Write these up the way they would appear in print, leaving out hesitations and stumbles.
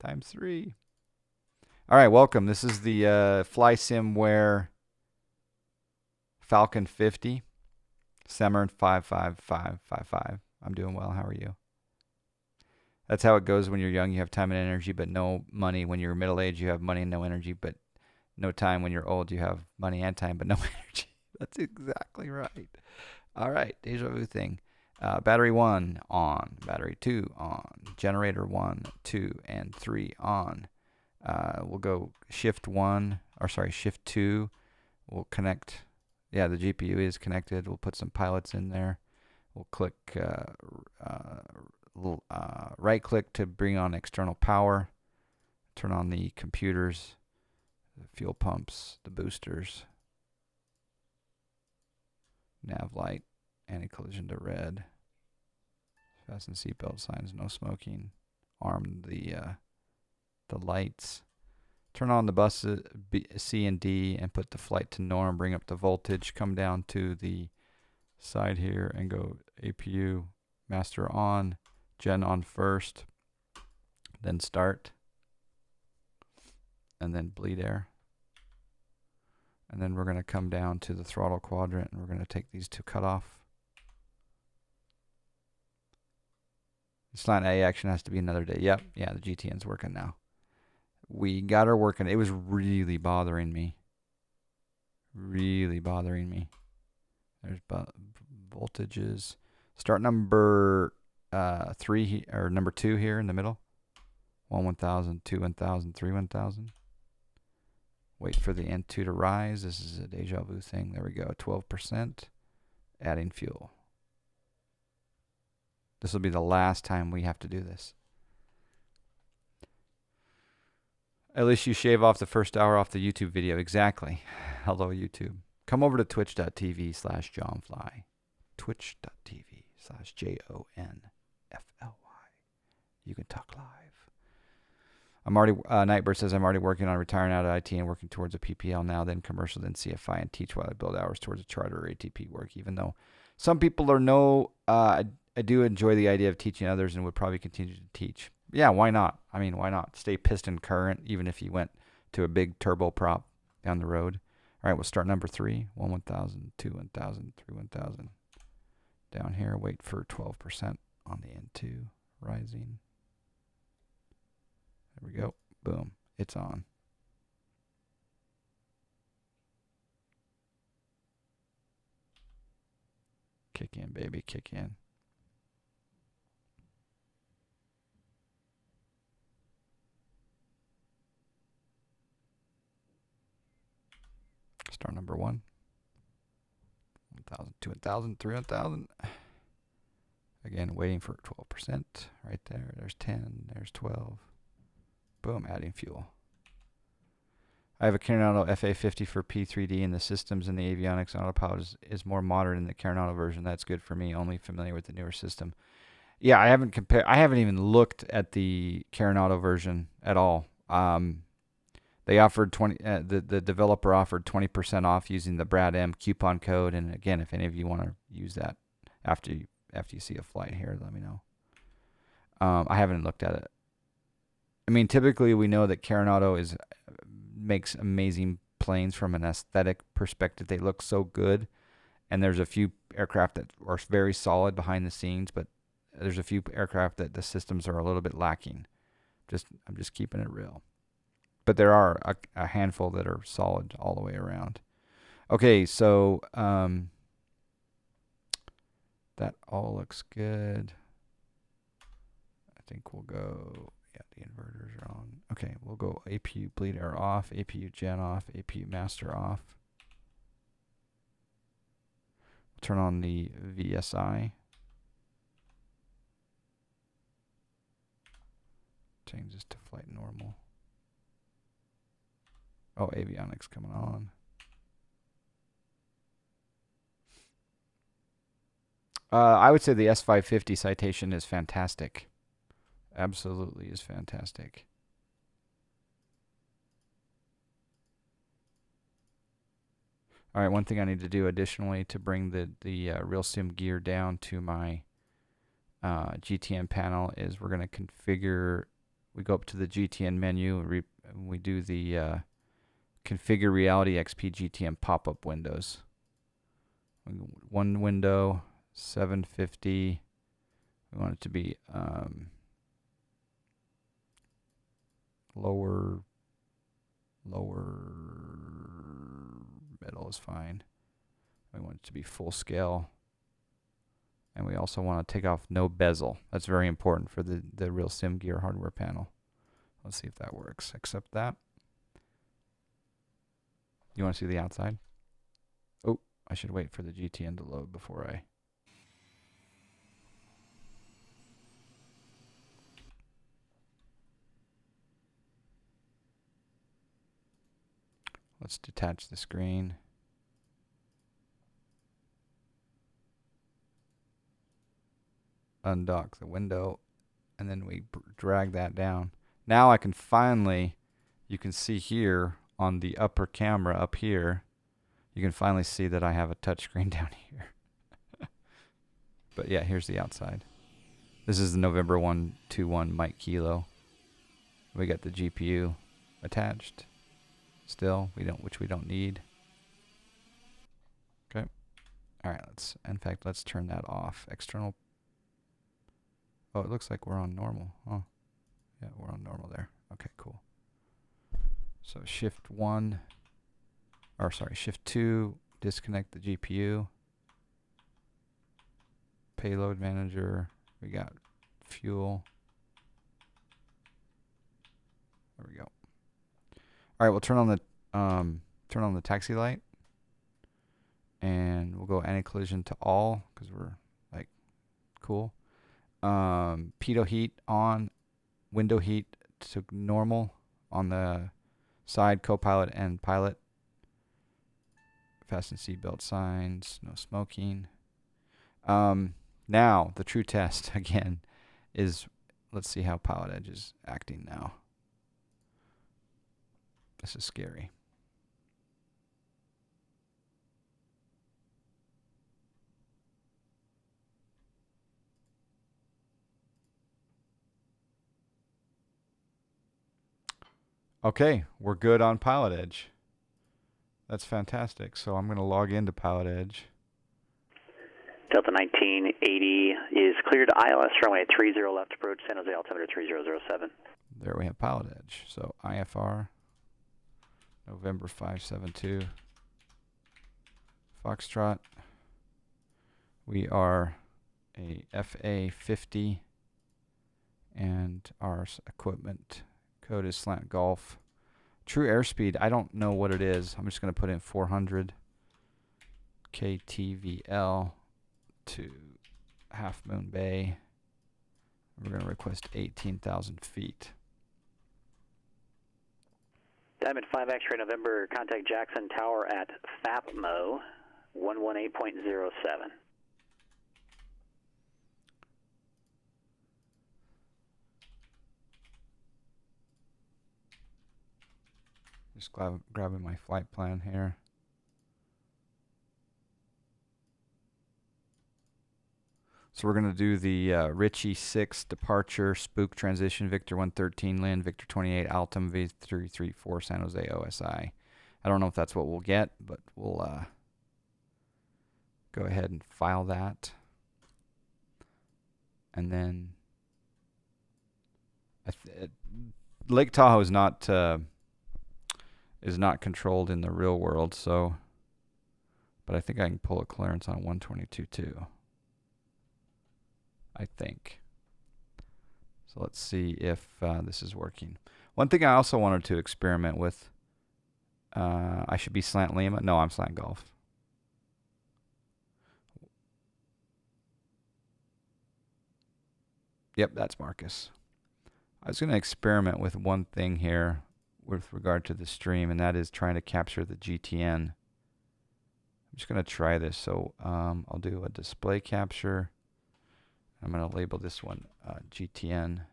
times 3. All right, welcome. This is the Flysimware Falcon 50. Semern 55555. I'm doing well. How are you? That's how it goes when you're young. You have time and energy, but no money. When you're middle aged, you have money and no energy, but no time. When you're old, you have money and time, but no energy. That's exactly right. All right, deja vu thing. Battery 1 on, battery 2 on, generator 1, 2, and 3 on. We'll go shift 1, or sorry, shift 2. We'll connect. Yeah, the GPU is connected. We'll put some pilots in there. We'll click right click to bring on external power. Turn on the computers, the fuel pumps, the boosters, nav light, anti-collision to red. Fasten seatbelt signs, no smoking. Arm the lights. Turn on the buses C and D and put the flight to norm. Bring up the voltage. Come down to the side here and go APU master on, gen on first, then start, and then bleed air. And then we're going to come down to the throttle quadrant and we're going to take these two cut off. Slant A action has to be another day. Yep, yeah, the GTN's working now. We got her working. It was really bothering me. Really bothering me. There's voltages. Start number 3 or number 2 here in the middle. 1 1000, 2 1000, 3 1000. Wait for the N2 to rise. This is a deja vu thing. There we go. 12%. Adding fuel. This will be the last time we have to do this. At least you shave off the first hour off the YouTube video. Exactly. Hello, YouTube. Come over to twitch.tv/JohnFly. Twitch.tv/JONFLY. You can talk live. Nightbird says, I'm already working on retiring out of IT and working towards a PPL now, then commercial, then CFI, and teach while I build hours towards a charter or ATP work, even though some people are I do enjoy the idea of teaching others and would probably continue to teach. Yeah, why not? I mean, why not? Stay piston current, even if you went to a big turboprop down the road. All right, we'll start number 3. 1 1000, 2 1000, 3 1000. Down here, wait for 12% on the N2 rising. There we go. Boom. It's on. Kick in, baby. Kick in. Star number 1. 1000, 2 1000, 3 1000. Again, waiting for 12%. Right there. There's 10. There's 12. Boom, adding fuel. I have a Carenado FA50 for P3D, and the systems and the avionics and autopilot is more modern in the Carenado version. That's good for me. Only familiar with the newer system. Yeah, I haven't even looked at the Carenado version at all. They offered the developer offered 20% off using the Brad M coupon code. And again, if any of you want to use that after you see a flight here, let me know. I haven't looked at it. I mean, typically we know that Carenado makes amazing planes from an aesthetic perspective. They look so good, and there's a few aircraft that are very solid behind the scenes, but there's a few aircraft that the systems are a little bit lacking. I'm just keeping it real. But there are a handful that are solid all the way around. Okay, so that all looks good. I think we'll go, yeah, the inverters are on. Okay, we'll go APU bleed air off, APU gen off, APU master off. Turn on the VSI. Change this to flight normal. Oh, avionics coming on. I would say the S550 citation is fantastic. Absolutely is fantastic. All right, one thing I need to do additionally to bring the RealSim gear down to my GTM panel is we're going to configure we go up to the GTN menu and we do the configure reality XP GTN pop-up windows. One window, 750. We want it to be lower middle is fine. We want it to be full scale. And we also want to take off no bezel. That's very important for the real SimGear hardware panel. Let's see if that works. Accept that. You want to see the outside? Oh, I should wait for the GTN to load before I... Let's detach the screen. Undock the window, and then we drag that down. Now I can finally, you can see here on the upper camera up here, you can finally see that I have a touchscreen down here. But yeah, here's the outside. This is the November 121 Mike Kilo. We got the GPU attached still, which we don't need. Okay. All right, let's turn that off. External. Oh, it looks like we're on normal. Oh, yeah, we're on normal there. Okay, cool. So Shift 2, disconnect the GPU. Payload manager. We got fuel. There we go. All right, we'll turn on the taxi light, and we'll go anti-collision to all because we're like cool. Pitot heat on, window heat to normal on the side, co-pilot and pilot. Fasten seatbelt signs, no smoking. Now the true test again is, let's see how Pilotedge is acting now. This is scary. Okay, we're good on Pilotedge. That's fantastic. So I'm going to log into Pilotedge. Delta 1980 is cleared to ILS runway 30 left approach, San Jose altimeter 3007. There we have Pilotedge. So IFR, November 572, Foxtrot. We are a FA50, and our equipment code is slant golf. True airspeed, I don't know what it is. I'm just going to put in 400 KTVL to Half Moon Bay. We're going to request 18,000 feet. Diamond 5 X-ray November, contact Jackson Tower at FAPMO 118.07. Just grabbing my flight plan here. So we're going to do the Ritchie 6 departure, Spook transition, Victor 113 land, Victor 28 Altum, V334 San Jose OSI. I don't know if that's what we'll get, but we'll go ahead and file that. And then Lake Tahoe is not controlled in the real world, so, but I think I can pull a clearance on 122 too. I think. So let's see if this is working. One thing I also wanted to experiment with, I should be slant Lima. No, I'm slant golf. Yep, that's Marcus. I was going to experiment with one thing here with regard to the stream, and that is trying to capture the GTN. I'm just going to try this. So I'll do a display capture. I'm going to label this one GTN.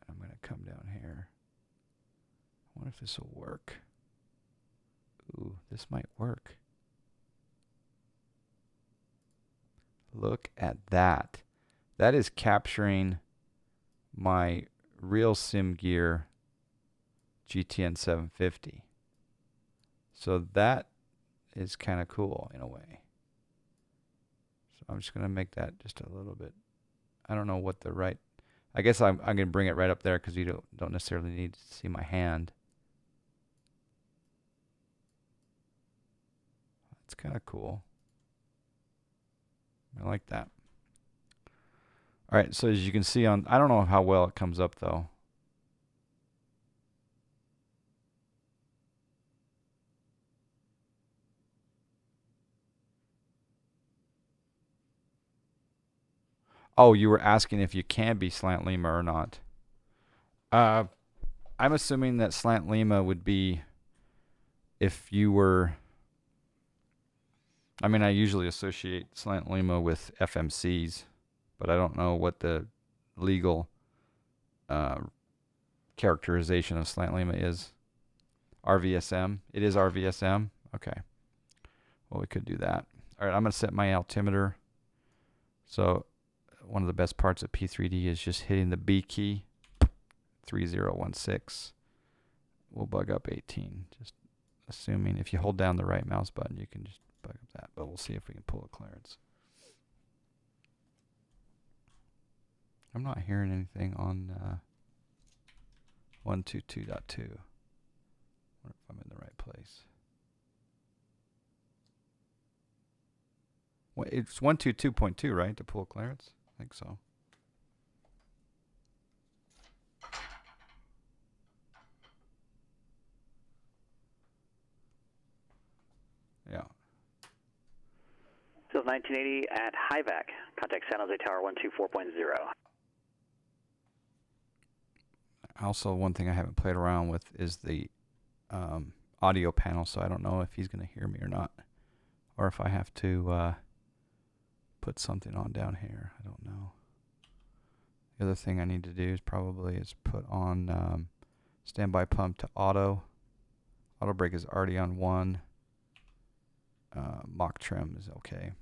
I'm going to come down here. I wonder if this will work. Ooh, this might work. Look at that. that is capturing my real sim gear GTN 750. So that is kind of cool in a way. So I'm just going to make that just a little bit. I don't know what the right. I guess I'm going to bring it right up there because you don't necessarily need to see my hand. It's kind of cool. I like that. All right, so as you can see on, I don't know how well it comes up though. Oh, you were asking if you can be slant lima or not. I'm assuming that slant lima would be if you were. I mean, I usually associate slant lima with FMCs, but I don't know what the legal characterization of slant lima is. RVSM. It is RVSM. Okay. Well, we could do that. All right, I'm going to set my altimeter. So one of the best parts of P3D is just hitting the B key. 3016. We'll bug up 18. Just assuming if you hold down the right mouse button, you can just bug up that. But we'll see if we can pull a clearance. I'm not hearing anything on 122.2. Wonder if I'm in the right place. Well, it's 122.2, right, to pull clearance? I think so. Yeah. So 1980 at HIVAC. Contact San Jose Tower 124.0. Also, one thing I haven't played around with is the audio panel, so I don't know if he's going to hear me or not. Or if I have to put something on down here. I don't know. The other thing I need to do is put on standby pump to auto. Auto brake is already on 1. Mock trim is okay.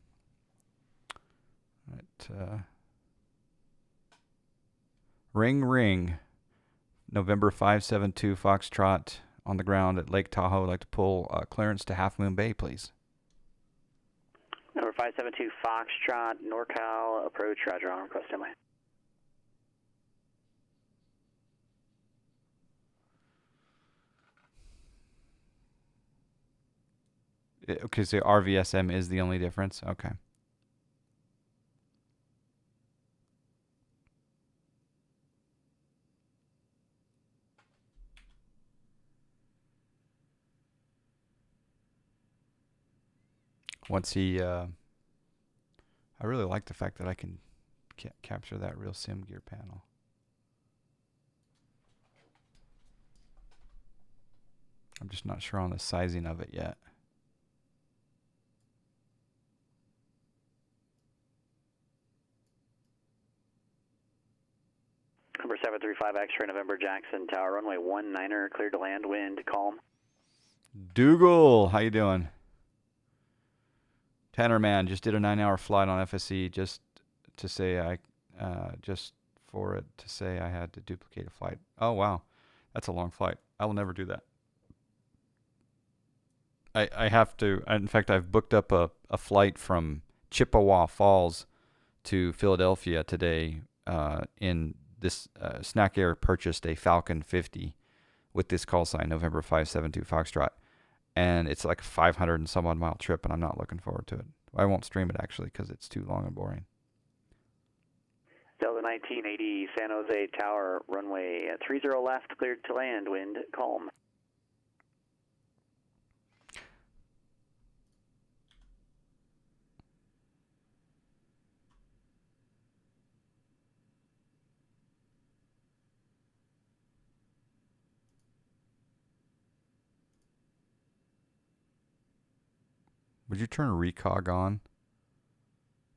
All right. Ring ring. November 572 Foxtrot on the ground at Lake Tahoe. I'd like to pull clearance to Half Moon Bay, please. Number 572 Foxtrot, NorCal, approach, roger, on request, standby. Okay, so RVSM is the only difference? Okay. Once he, I really like the fact that I can capture that real sim gear panel. I'm just not sure on the sizing of it yet. Number 735 X-ray November Jackson Tower, runway 19er, cleared to land, wind, calm. Dougal, how you doing? Tanner man, just did a 9-hour flight on FSC just to say just for it to say I had to duplicate a flight. Oh wow, that's a long flight. I will never do that. I have to. In fact, I've booked up a flight from Chippewa Falls to Philadelphia today. In this Snack Air purchased a Falcon 50 with this call sign November 572 Foxtrot. And it's like a 500 and some odd mile trip, and I'm not looking forward to it. I won't stream it, actually, because it's too long and boring. Delta 1980 San Jose Tower, runway 30 left, cleared to land, wind, calm. Would you turn a recog on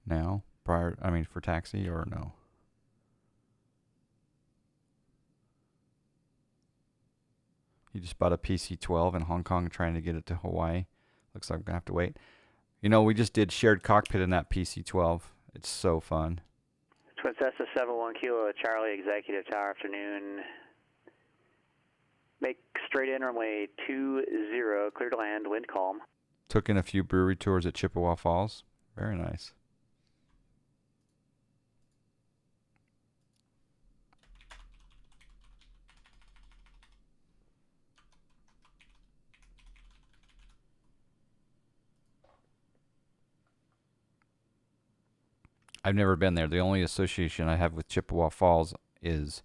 now, for taxi, or no? You just bought a PC-12 in Hong Kong trying to get it to Hawaii. Looks like I'm going to have to wait. You know, we just did shared cockpit in that PC-12. It's so fun. Twin Cessna 71 Kilo Charlie, Executive Tower, afternoon. Make straight in, runway 20, clear to land, wind calm. Took in a few brewery tours at Chippewa Falls. Very nice. I've never been there. The only association I have with Chippewa Falls is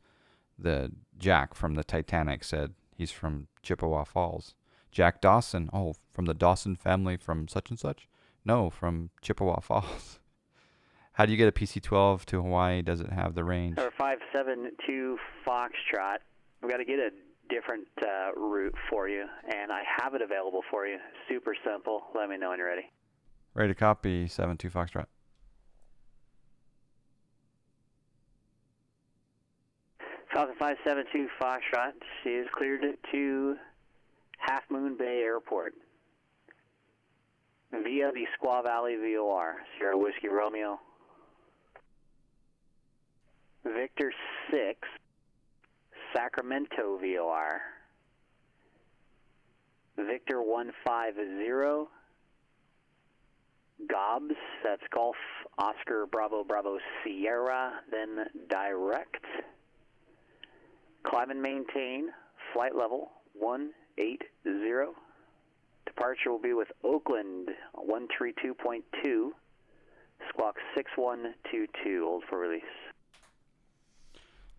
the Jack from the Titanic said he's from Chippewa Falls. Jack Dawson, oh, from the Dawson family from such and such? No, from Chippewa Falls. How do you get a PC-12 to Hawaii? Does it have the range? Number 572 Foxtrot. We've got to get a different route for you, and I have it available for you. Super simple. Let me know when you're ready. Ready to copy, 72 Foxtrot. Falcon 572 Foxtrot. She is cleared to Half Moon Bay Airport via the Squaw Valley VOR. Sierra Whiskey Romeo. Victor 6, Sacramento VOR. Victor 150, Gobs, that's Golf Oscar Bravo Bravo Sierra, then direct. Climb and maintain, flight level 180. Departure will be with Oakland 132.2, squawk 6122, hold for release.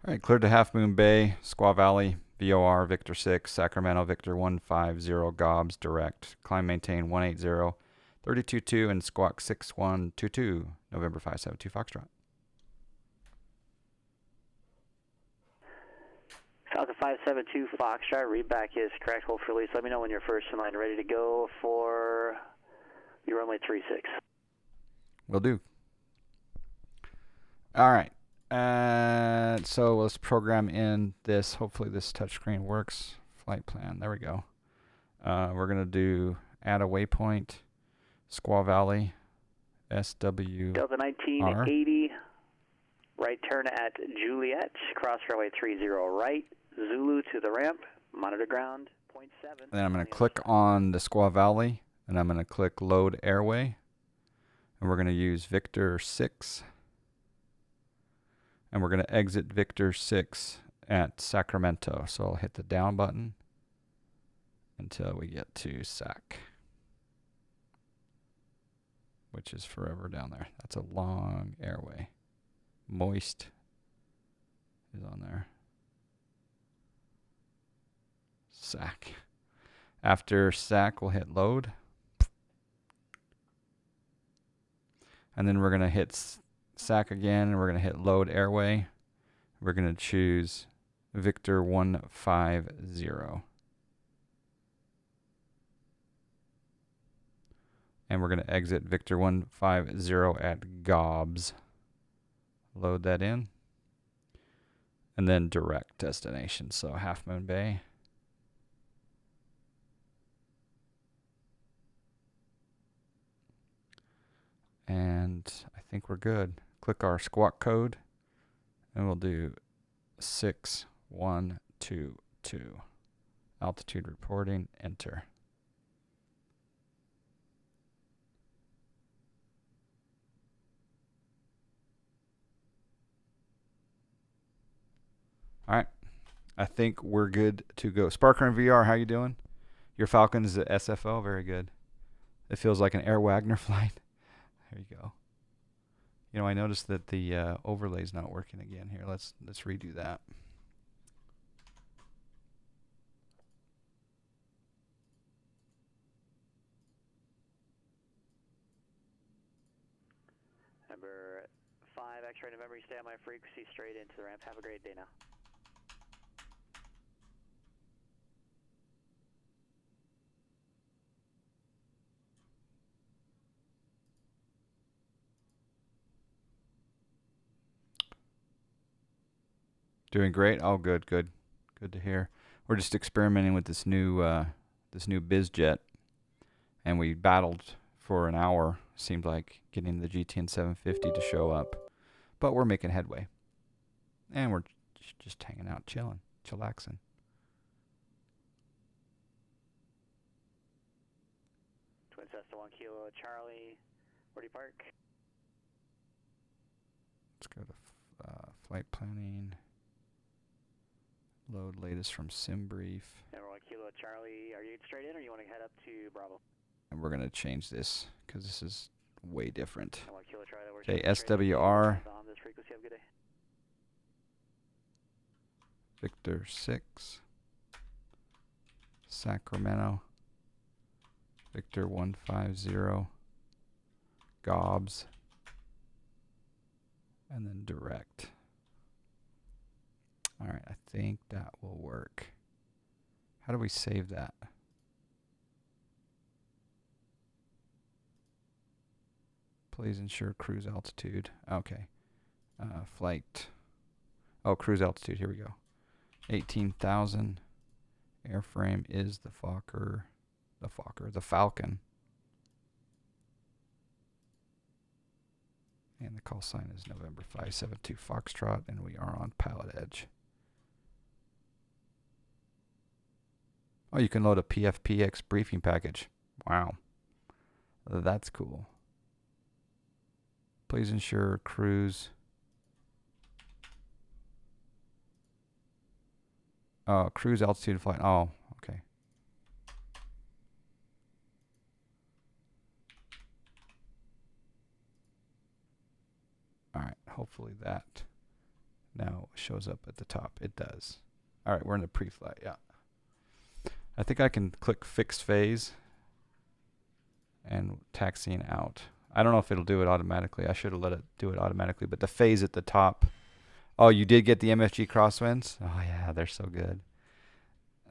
All right, cleared to Half Moon Bay, Squaw Valley, VOR, Victor 6, Sacramento, Victor 150, Gobs, direct. Climb, maintain 180, 32.2, and squawk 6122, November 572 Foxtrot. Falcon 572 Foxtrot, read back is correct, hold for release. Let me know when you're first in line, ready to go for your runway 36. Will do. All right. So let's program in this. Hopefully this touchscreen works. Flight plan. There we go. We're going to do add a waypoint. Squaw Valley. SW. Delta 1980. Right turn at Juliet. Cross runway 30 right. Zulu to the ramp. Monitor ground. 0.7. Then I'm going to click on the Squaw Valley. And I'm going to click load airway. And we're going to use Victor 6. And we're going to exit Victor 6 at Sacramento. So I'll hit the down button until we get to Sac, which is forever down there. That's a long airway. Moist is on there. Sac. After Sac, we'll hit load. And then we're going to hit Sac again, and we're going to hit load airway. We're going to choose Victor 150. And we're going to exit Victor 150 at Gobs. Load that in. And then direct destination. So Half Moon Bay. And I think we're good. Click our squawk code. And we'll do 6122. Altitude reporting. Enter. All right, I think we're good to go. Sparker and VR, how you doing? Your Falcon is at SFO, very good. It feels like an Air Wagner flight. There you go. You know, I noticed that the overlay's not working again here. Let's redo that. Number 5, X-ray November, you stay on my frequency straight into the ramp. Have a great day now. Doing great. Oh, good to hear. We're just experimenting with this new Bizjet, and we battled for an hour. Seemed like getting the GTN 750 to show up, but we're making headway. And we're just hanging out, chilling, chillaxing. Twin Cessna 1 Kilo Charlie, where do you park? Let's go to flight planning. Load latest from SimBrief. Number 1 Kilo Charlie, are you straight in or you want to head up to Bravo? And we're going to change this because this is way different. 1 Kilo Charlie, Okay, SWR. On this frequency, have a good day. Victor 6. Sacramento. Victor 150. Gobs. And then direct. All right, I think that will work. How do we save that? Please ensure cruise altitude. Okay. Flight. Oh, cruise altitude. Here we go. 18,000. Airframe is the Falcon. And the call sign is November 572 Foxtrot, and we are on Pilotedge. Oh, you can load a PFPX briefing package. Wow. That's cool. Please ensure cruise. Cruise altitude flight. Oh, okay. All right. Hopefully that now shows up at the top. It does. All right. We're in the pre-flight. Yeah. I think I can click fixed phase and taxiing out. I don't know if it'll do it automatically. I should have let it do it automatically. But the phase at the top. Oh, you did get the MFG crosswinds? Oh, yeah. They're so good.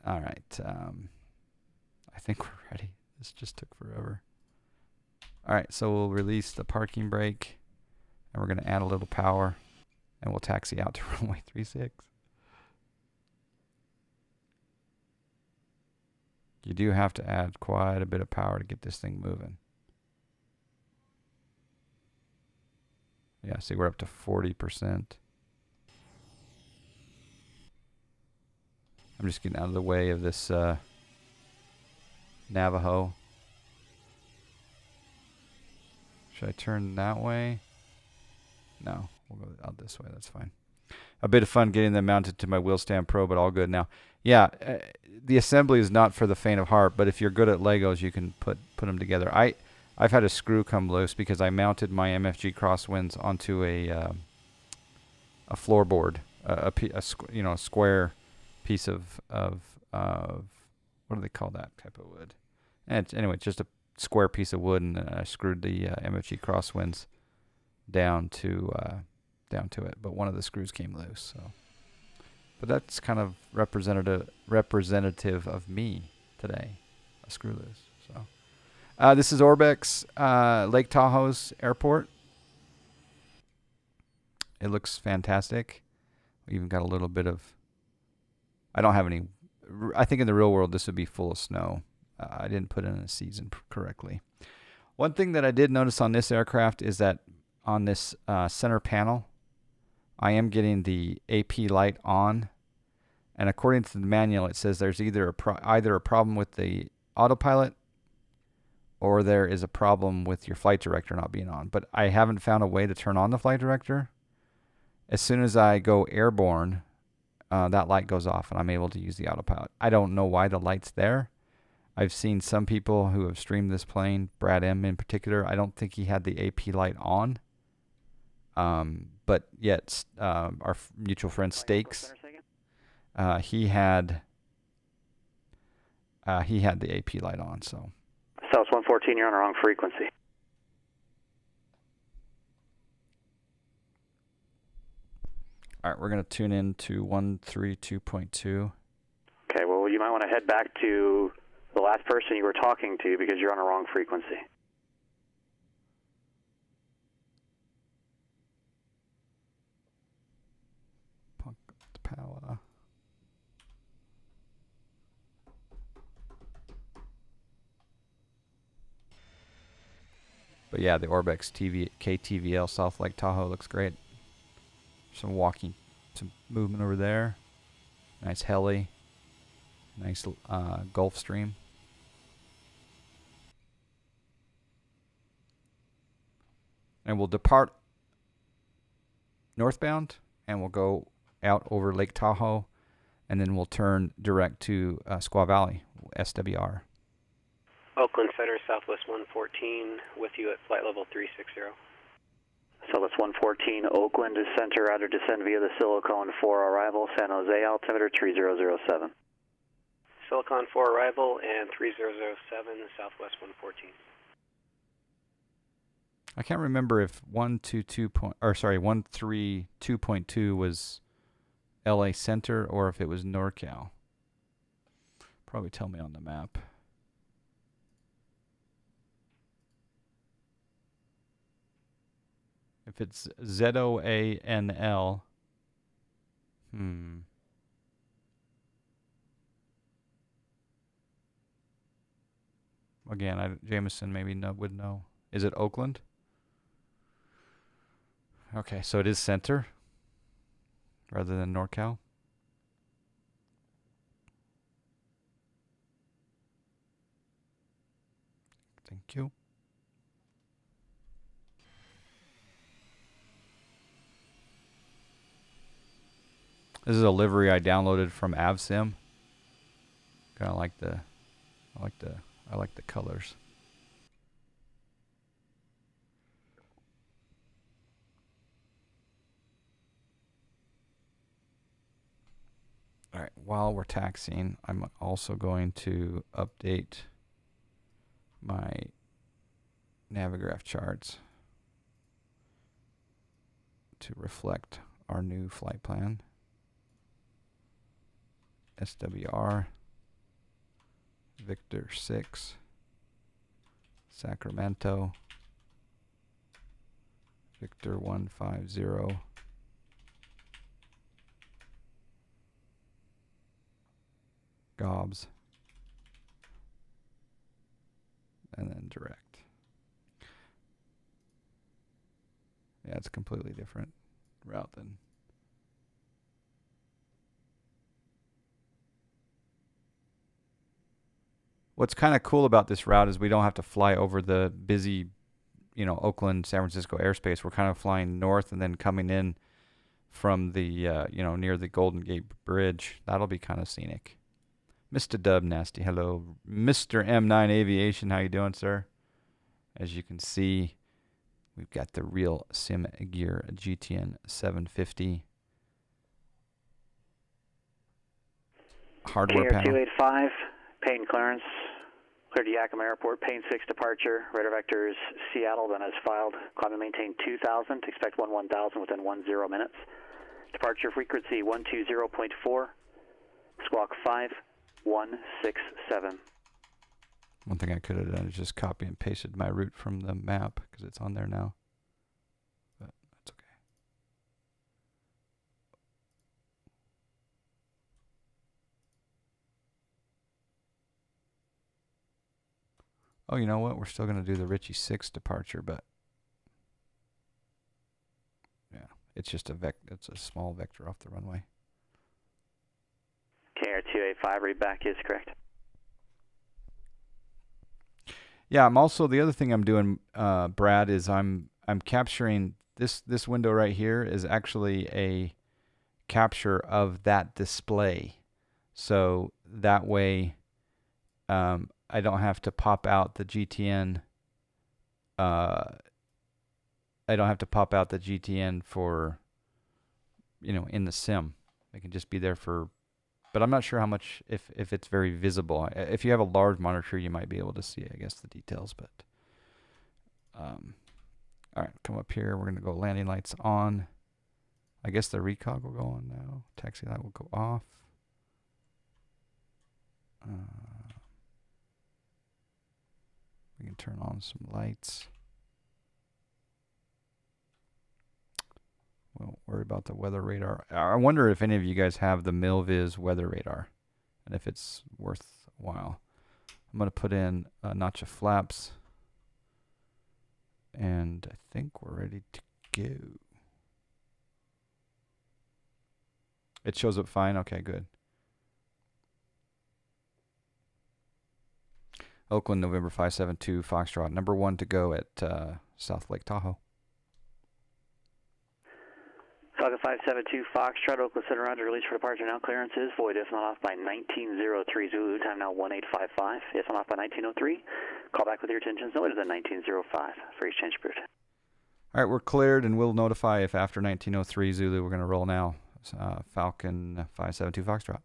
All right. I think we're ready. This just took forever. All right. So we'll release the parking brake. And we're going to add a little power. And we'll taxi out to runway 36. You do have to add quite a bit of power to get this thing moving. Yeah, see, we're up to 40%. I'm just getting out of the way of this Navajo. Should I turn that way? No, we'll go out this way. That's fine. A bit of fun getting them mounted to my Wheel Stand Pro, but all good now. Yeah, the assembly is not for the faint of heart, but if you're good at Legos, you can put them together. I've had a screw come loose because I mounted my MFG crosswinds onto a floorboard, a square piece of what do they call that type of wood? And anyway, just a square piece of wood, and I screwed the MFG crosswinds down to it. But one of the screws came loose. So, but that's kind of representative of me today, a screw loose. So, this is Orbex, Lake Tahoe's airport. It looks fantastic. We even got a little bit of. I don't have any. I think in the real world this would be full of snow. I didn't put in a season correctly. One thing that I did notice on this aircraft is that on this center panel, I am getting the AP light on, and according to the manual, it says there's either a problem with the autopilot, or there is a problem with your flight director not being on. But I haven't found a way to turn on the flight director. As soon as I go airborne, that light goes off, and I'm able to use the autopilot. I don't know why the light's there. I've seen some people who have streamed this plane, Brad M in particular. I don't think he had the AP light on. But yet, our mutual friend Stakes, he had the AP light on. So. South 114, you're on the wrong frequency. All right, we're going to tune in to 132.2. Okay, well, you might want to head back to the last person you were talking to because you're on the wrong frequency. Punk the power. But yeah, the Orbex KTVL South Lake Tahoe looks great. Some movement over there. Nice heli. Nice Gulf Stream. And we'll depart northbound, and we'll go out over Lake Tahoe, and then we'll turn direct to Squaw Valley, SWR. Oakland Center, Southwest 114, with you at flight level 360. Southwest 114, Oakland Center, outer descend via the Silicon 4 arrival, San Jose, altimeter 3007. Silicon 4 arrival and 3007, Southwest 114. I can't remember if 132.2 was LA Center or if it was NorCal. Probably tell me on the map. If it's ZOANL, Again, Jameson maybe would know. Is it Oakland? Okay, so it is center rather than NorCal. Thank you. This is a livery I downloaded from AvSim. Kind of like the, I like the colors. All right, while we're taxiing, I'm also going to update my Navigraph charts to reflect our new flight plan. SWR, Victor 6, Sacramento, Victor 150, Gobs, and then direct. Yeah, it's a completely different route than. What's kind of cool about this route is we don't have to fly over the busy, Oakland, San Francisco airspace. We're kind of flying north and then coming in from the, near the Golden Gate Bridge. That'll be kind of scenic. Mr. Dub Nasty, hello. Mr. M9 Aviation, how you doing, sir? As you can see, we've got the real Sim Gear GTN 750 hardware panel. 285, Payne clearance, cleared to Yakima Airport, Payne 6 departure, radar vectors Seattle, then as filed, climb and maintain 2000, expect 1000 within 10 minutes. Departure frequency 120.4, squawk 5167. One thing I could have done is just copy and pasted my route from the map because it's on there now. But that's okay. Oh, you know what? We're still going to do the Ritchie 6 departure, but yeah, it's just it's a small vector off the runway. KR285, read back is correct. Yeah, I'm also, the other thing I'm doing, Brad, is I'm capturing this window right here is actually a capture of that display. So that way I don't have to pop out the GTN. I don't have to pop out the GTN for, in the sim. It can just be there for, but I'm not sure how much, if it's very visible. If you have a large monitor, you might be able to see, I guess, the details. But all right, come up here. We're going to go landing lights on. I guess the recog will go on now. Taxi light will go off. We can turn on some lights. We won't worry about the weather radar. I wonder if any of you guys have the Milviz weather radar and if it's worthwhile. I'm going to put in a notch of flaps. And I think we're ready to go. It shows up fine? Okay, good. Oakland, November 572, Foxtrot. Number 1 to go at South Lake Tahoe. Falcon 572, Foxtrot, Oakland Center, roger, release for departure now. Clearance is void if not off by 1903 Zulu, time now 1855. If not off by 1903, call back with your intentions no later than 1905 for exchange period. All right, we're cleared, and we'll notify if after 1903 Zulu we're going to roll now. Falcon 572 Foxtrot.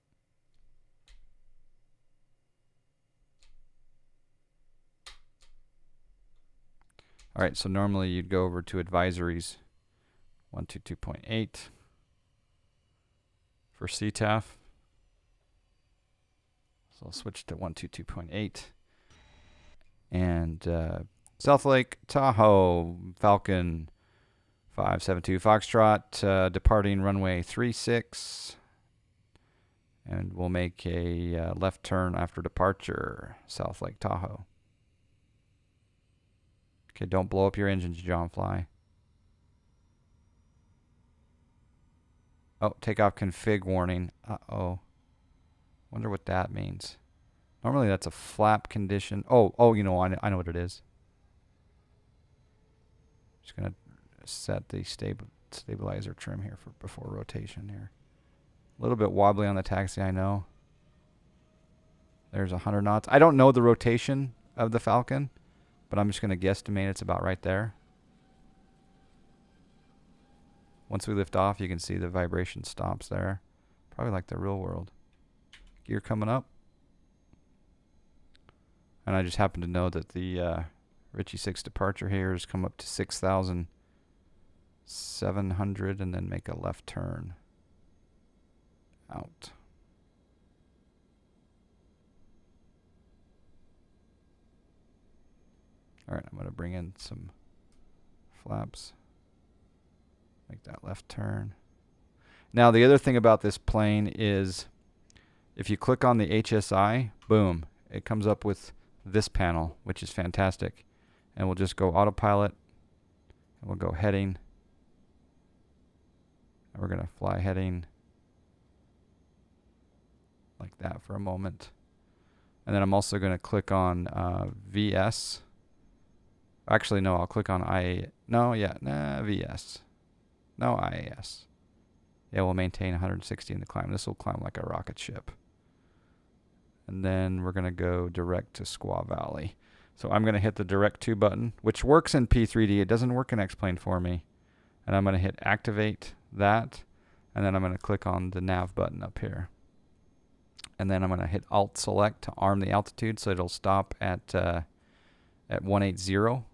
All right, so normally you'd go over to advisories, 122.8 for CTAF. So I'll switch to 122.8. And South Lake Tahoe, Falcon 572 Foxtrot, departing runway 36. And we'll make a left turn after departure, South Lake Tahoe. Okay, don't blow up your engines, John Fly. Oh, takeoff config warning. Uh-oh. Wonder what that means. Normally that's a flap condition. Oh, you know, I know what it is. Just going to set the stabilizer trim here for before rotation here. A little bit wobbly on the taxi, I know. There's 100 knots. I don't know the rotation of the Falcon, but I'm just going to guesstimate it's about right there. Once we lift off, you can see the vibration stops there. Probably like the real world. Gear coming up. And I just happen to know that the Ritchie 6 departure here has come up to 6,700 and then make a left turn out. All right, I'm going to bring in some flaps. Make that left turn. Now, the other thing about this plane is if you click on the HSI, boom, it comes up with this panel, which is fantastic. And we'll just go autopilot. And we'll go heading. And we're going to fly heading like that for a moment. And then I'm also going to click on VS. Actually, no, I'll click on VS. No, IAS. Yeah, we'll maintain 160 in the climb. This will climb like a rocket ship. And then we're going to go direct to Squaw Valley. So I'm going to hit the direct to button, which works in P3D. It doesn't work in X-Plane for me. And I'm going to hit activate that. And then I'm going to click on the nav button up here. And then I'm going to hit Alt Select to arm the altitude so it'll stop at 180.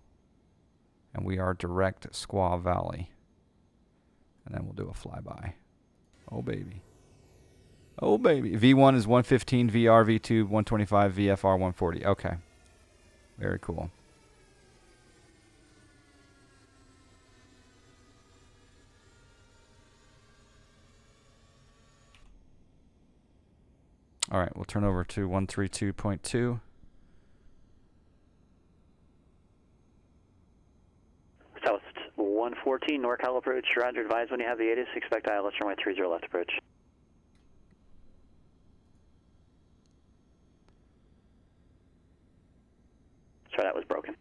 And we are direct Squaw Valley. And then we'll do a flyby. Oh, baby. Oh, baby. V1 is 115, VR, V2, 125, VFR, 140. Okay. Very cool. All right, we'll turn over to 132.2. South 114, NorCal approach. Roger, advise when you have the ATIS. Expect ILS runway 30 left approach. Sorry, that was broken.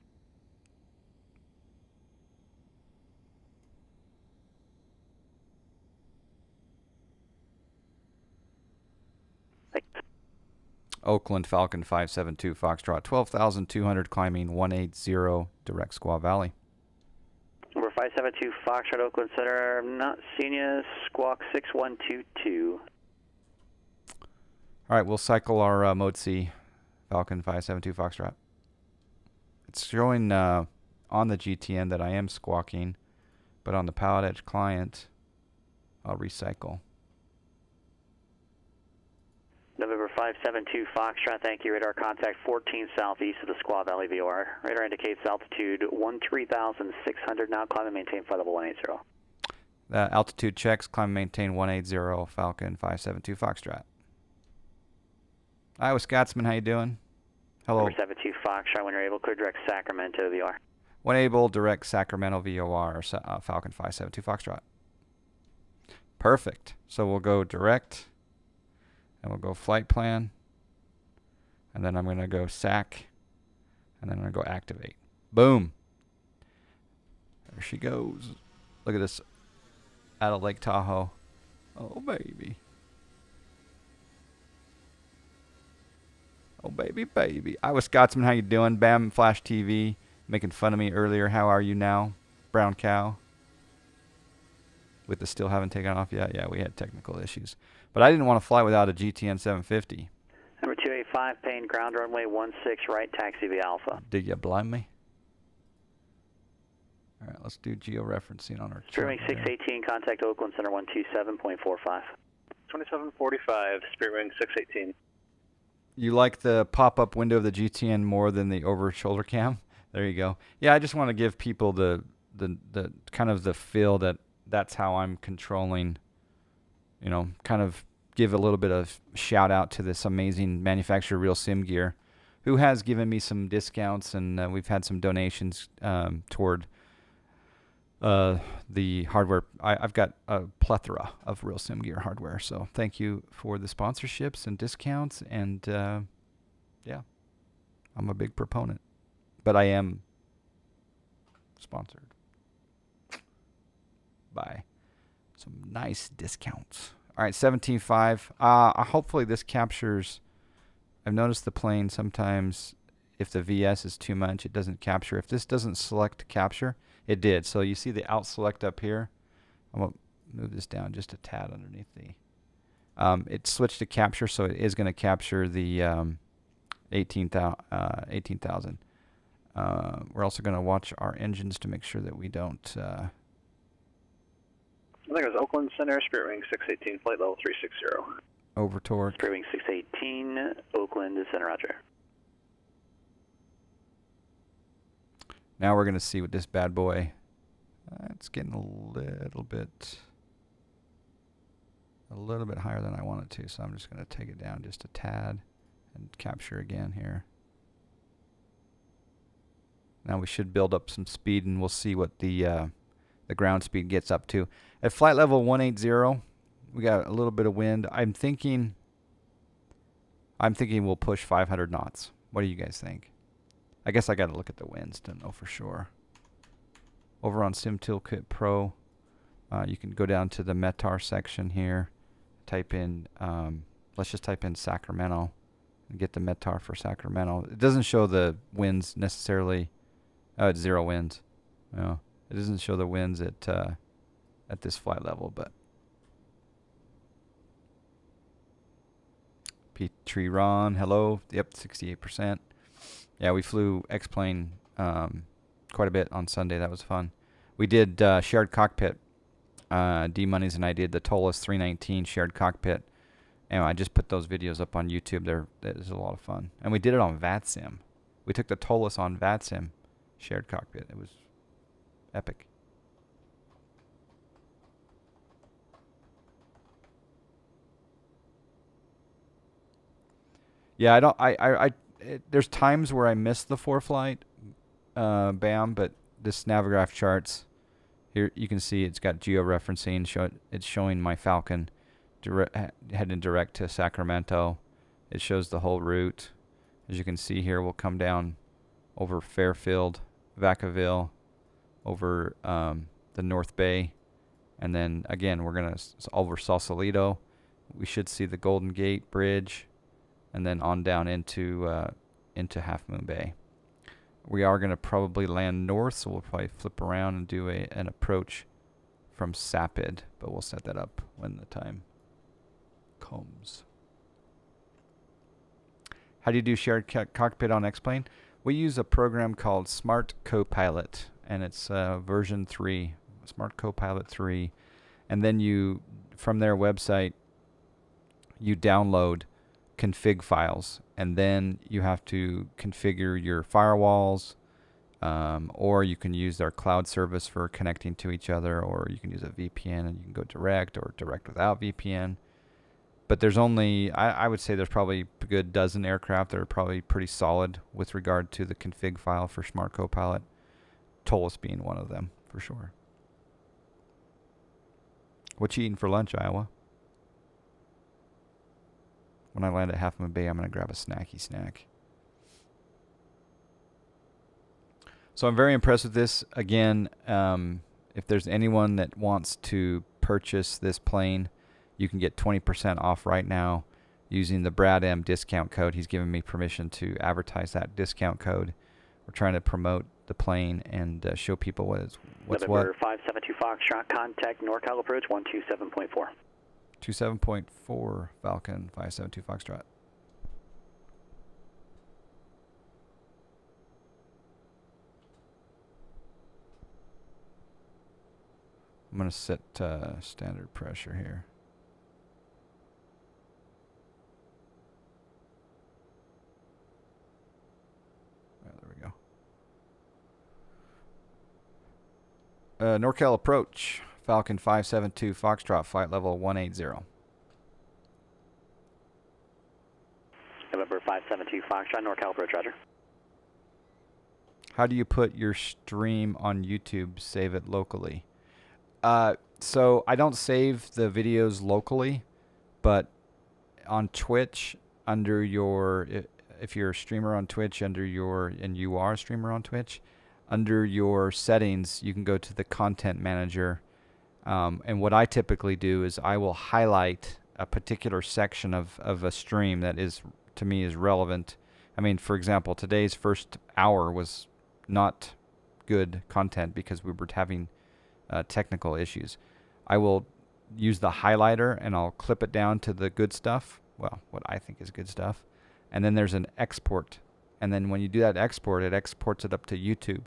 Thanks. Oakland Falcon 572 Foxtrot, 12,200 climbing 180 direct Squaw Valley. Number 572 Foxtrot, Oakland Center. I'm not seeing you. Squawk 6122. All right, we'll cycle our Mode C Falcon 572 Foxtrot. It's showing on the GTN that I am squawking, but on the Pilotedge client, I'll recycle. November 572 Foxtrot, thank you. Radar contact 14 southeast of the Squaw Valley VOR. Radar indicates altitude 13,600 now. Climb and maintain flight level 180. Altitude checks, climb and maintain 180 Falcon 572 Foxtrot. Iowa Scotsman, how you doing? Hello. Number 72 Foxtrot, when you're able, clear direct Sacramento VOR. When able, direct Sacramento VOR, Falcon 572 Foxtrot. Perfect. So we'll go direct, and we'll go flight plan, and then I'm going to go SAC, and then I'm going to go activate. Boom. There she goes. Look at this out of Lake Tahoe. Oh, baby. Oh, baby, baby. Iowa Scotsman, how you doing? Bam Flash TV, making fun of me earlier. How are you now? Brown cow. With the still haven't taken off yet. Yeah, we had technical issues. But I didn't want to fly without a GTN 750. Number 285, Payne, ground runway 16 right, taxi via Alpha. Did you blind me? All right, let's do georeferencing on our chart. Spirit Wing 618, contact Oakland Center 127.45. 2745, Spirit Wing 618. You like the pop-up window of the GTN more than the over-shoulder cam? There you go. Yeah, I just want to give people the kind of the feel that that's how I'm controlling, you know, kind of give a little bit of shout out to this amazing manufacturer, Real Sim Gear, who has given me some discounts, and we've had some donations toward the hardware. I've got a plethora of Real Sim Gear hardware, so thank you for the sponsorships and discounts, and yeah, I'm a big proponent, but I am sponsored by some nice discounts. All right, 17.5. Hopefully this captures. I've noticed the plane sometimes, if the VS is too much, it doesn't capture. If this doesn't select capture, it did. So you see the out select up here. I'm going to move this down just a tad underneath the. It switched to capture, so it is going to capture the 18,000. We're also going to watch our engines to make sure that we don't. I think it was Oakland Center, Spirit Wing 618, flight level 360. Over torque. Spirit Wing 618, Oakland Center, Roger. Now we're going to see what this bad boy. It's getting a little bit higher than I want it to, so I'm just going to take it down just a tad and capture again here. Now we should build up some speed, and we'll see what the ground speed gets up to. At flight level 180, we got a little bit of wind. I'm thinking we'll push 500 knots. What do you guys think? I guess I got to look at the winds to know for sure. Over on Sim Toolkit Pro, you can go down to the METAR section here. Type in, let's just type in Sacramento and get the METAR for Sacramento. It doesn't show the winds necessarily. Oh, it's 0 winds. No, it doesn't show the winds at this flight level, but P3D Ron, hello. Yep, 68%. Yeah, we flew X-Plane quite a bit on Sunday. That was fun. We did shared cockpit. D-Monies and I did the TOLUS 319 shared cockpit. And I just put those videos up on YouTube. That is a lot of fun. And we did it on VATSIM. We took the TOLUS on VATSIM shared cockpit. It was epic. Yeah, there's times where I miss the ForeFlight, BAM, but this Navigraph charts, here you can see it's got georeferencing. It's showing my Falcon heading direct to Sacramento. It shows the whole route. As you can see here, we'll come down over Fairfield, Vacaville, over the North Bay, and then again we're gonna over Sausalito. We should see the Golden Gate Bridge, and then on down into Half Moon Bay. We are going to probably land north, so we'll probably flip around and do an approach from Sapid, but we'll set that up when the time comes. How do you do shared cockpit on X-Plane? We use a program called Smart Copilot, and it's version 3, Smart Copilot 3, and then you, from their website, you download config files, and then you have to configure your firewalls, or you can use their cloud service for connecting to each other, or you can use a VPN and you can go direct or direct without VPN. But there's only, I would say there's probably a good dozen aircraft that are probably pretty solid with regard to the config file for Smart Copilot, TOLUS being one of them for sure. What you eating for lunch, Iowa? When I land at Half Moon Bay, I'm going to grab a snacky snack. So I'm very impressed with this. Again, if there's anyone that wants to purchase this plane, you can get 20% off right now using the Brad M discount code. He's given me permission to advertise that discount code. We're trying to promote the plane and show people what's November what. 572 Foxtrot, contact NorCal approach 127.4. 27.4 Falcon 572 Foxtrot. I'm going to set standard pressure here. Oh, there we go. NorCal approach, Falcon 572 Foxtrot, flight level 180. November 572 Foxtrot, NorCal approach, roger. How do you put your stream on YouTube, save it locally? So I don't save the videos locally, but on Twitch, under your, if you're a streamer on Twitch, and you are a streamer on Twitch, under your settings, you can go to the content manager. And what I typically do is I will highlight a particular section of a stream that is, to me, is relevant. I mean, for example, today's first hour was not good content because we were having technical issues. I will use the highlighter and I'll clip it down to the good stuff. Well, what I think is good stuff. And then there's an export. And then when you do that export, it exports it up to YouTube.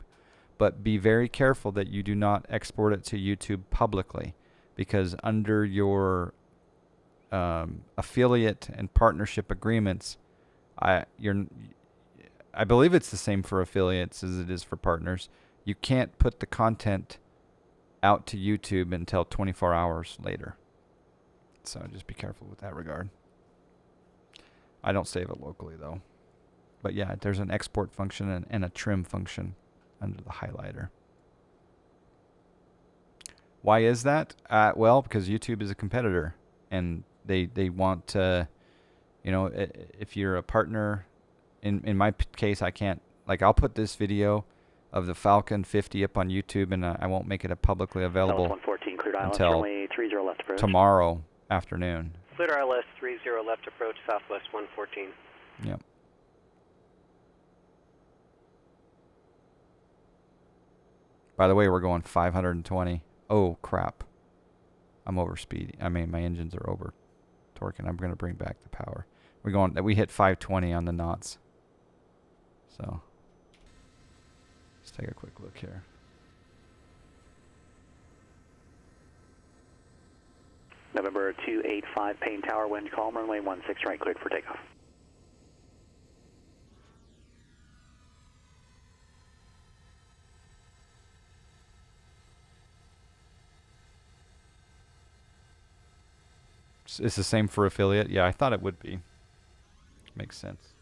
But be very careful that you do not export it to YouTube publicly, because under your affiliate and partnership agreements, I believe it's the same for affiliates as it is for partners. You can't put the content out to YouTube until 24 hours later. So just be careful with that regard. I don't save it locally though. But yeah, there's an export function and a trim function under the highlighter. Why is that? Well, because YouTube is a competitor and they want to, if you're a partner, in my case, I can't, I'll put this video of the Falcon 50 up on YouTube, and I won't make it publicly available 114, cleared until runway 30 left approach. tomorrow afternoon. Cleared ILS 30 left approach, Southwest 114. Yep. By the way, we're going 520. Oh, crap. I'm over speed. I mean, my engines are over torquing. I'm going to bring back the power. We hit 520 on the knots. So let's take a quick look here. November 285, Payne Tower, wind calm, runway 16 right, cleared for takeoff. It's the same for affiliate? Yeah, I thought it would be. Makes sense.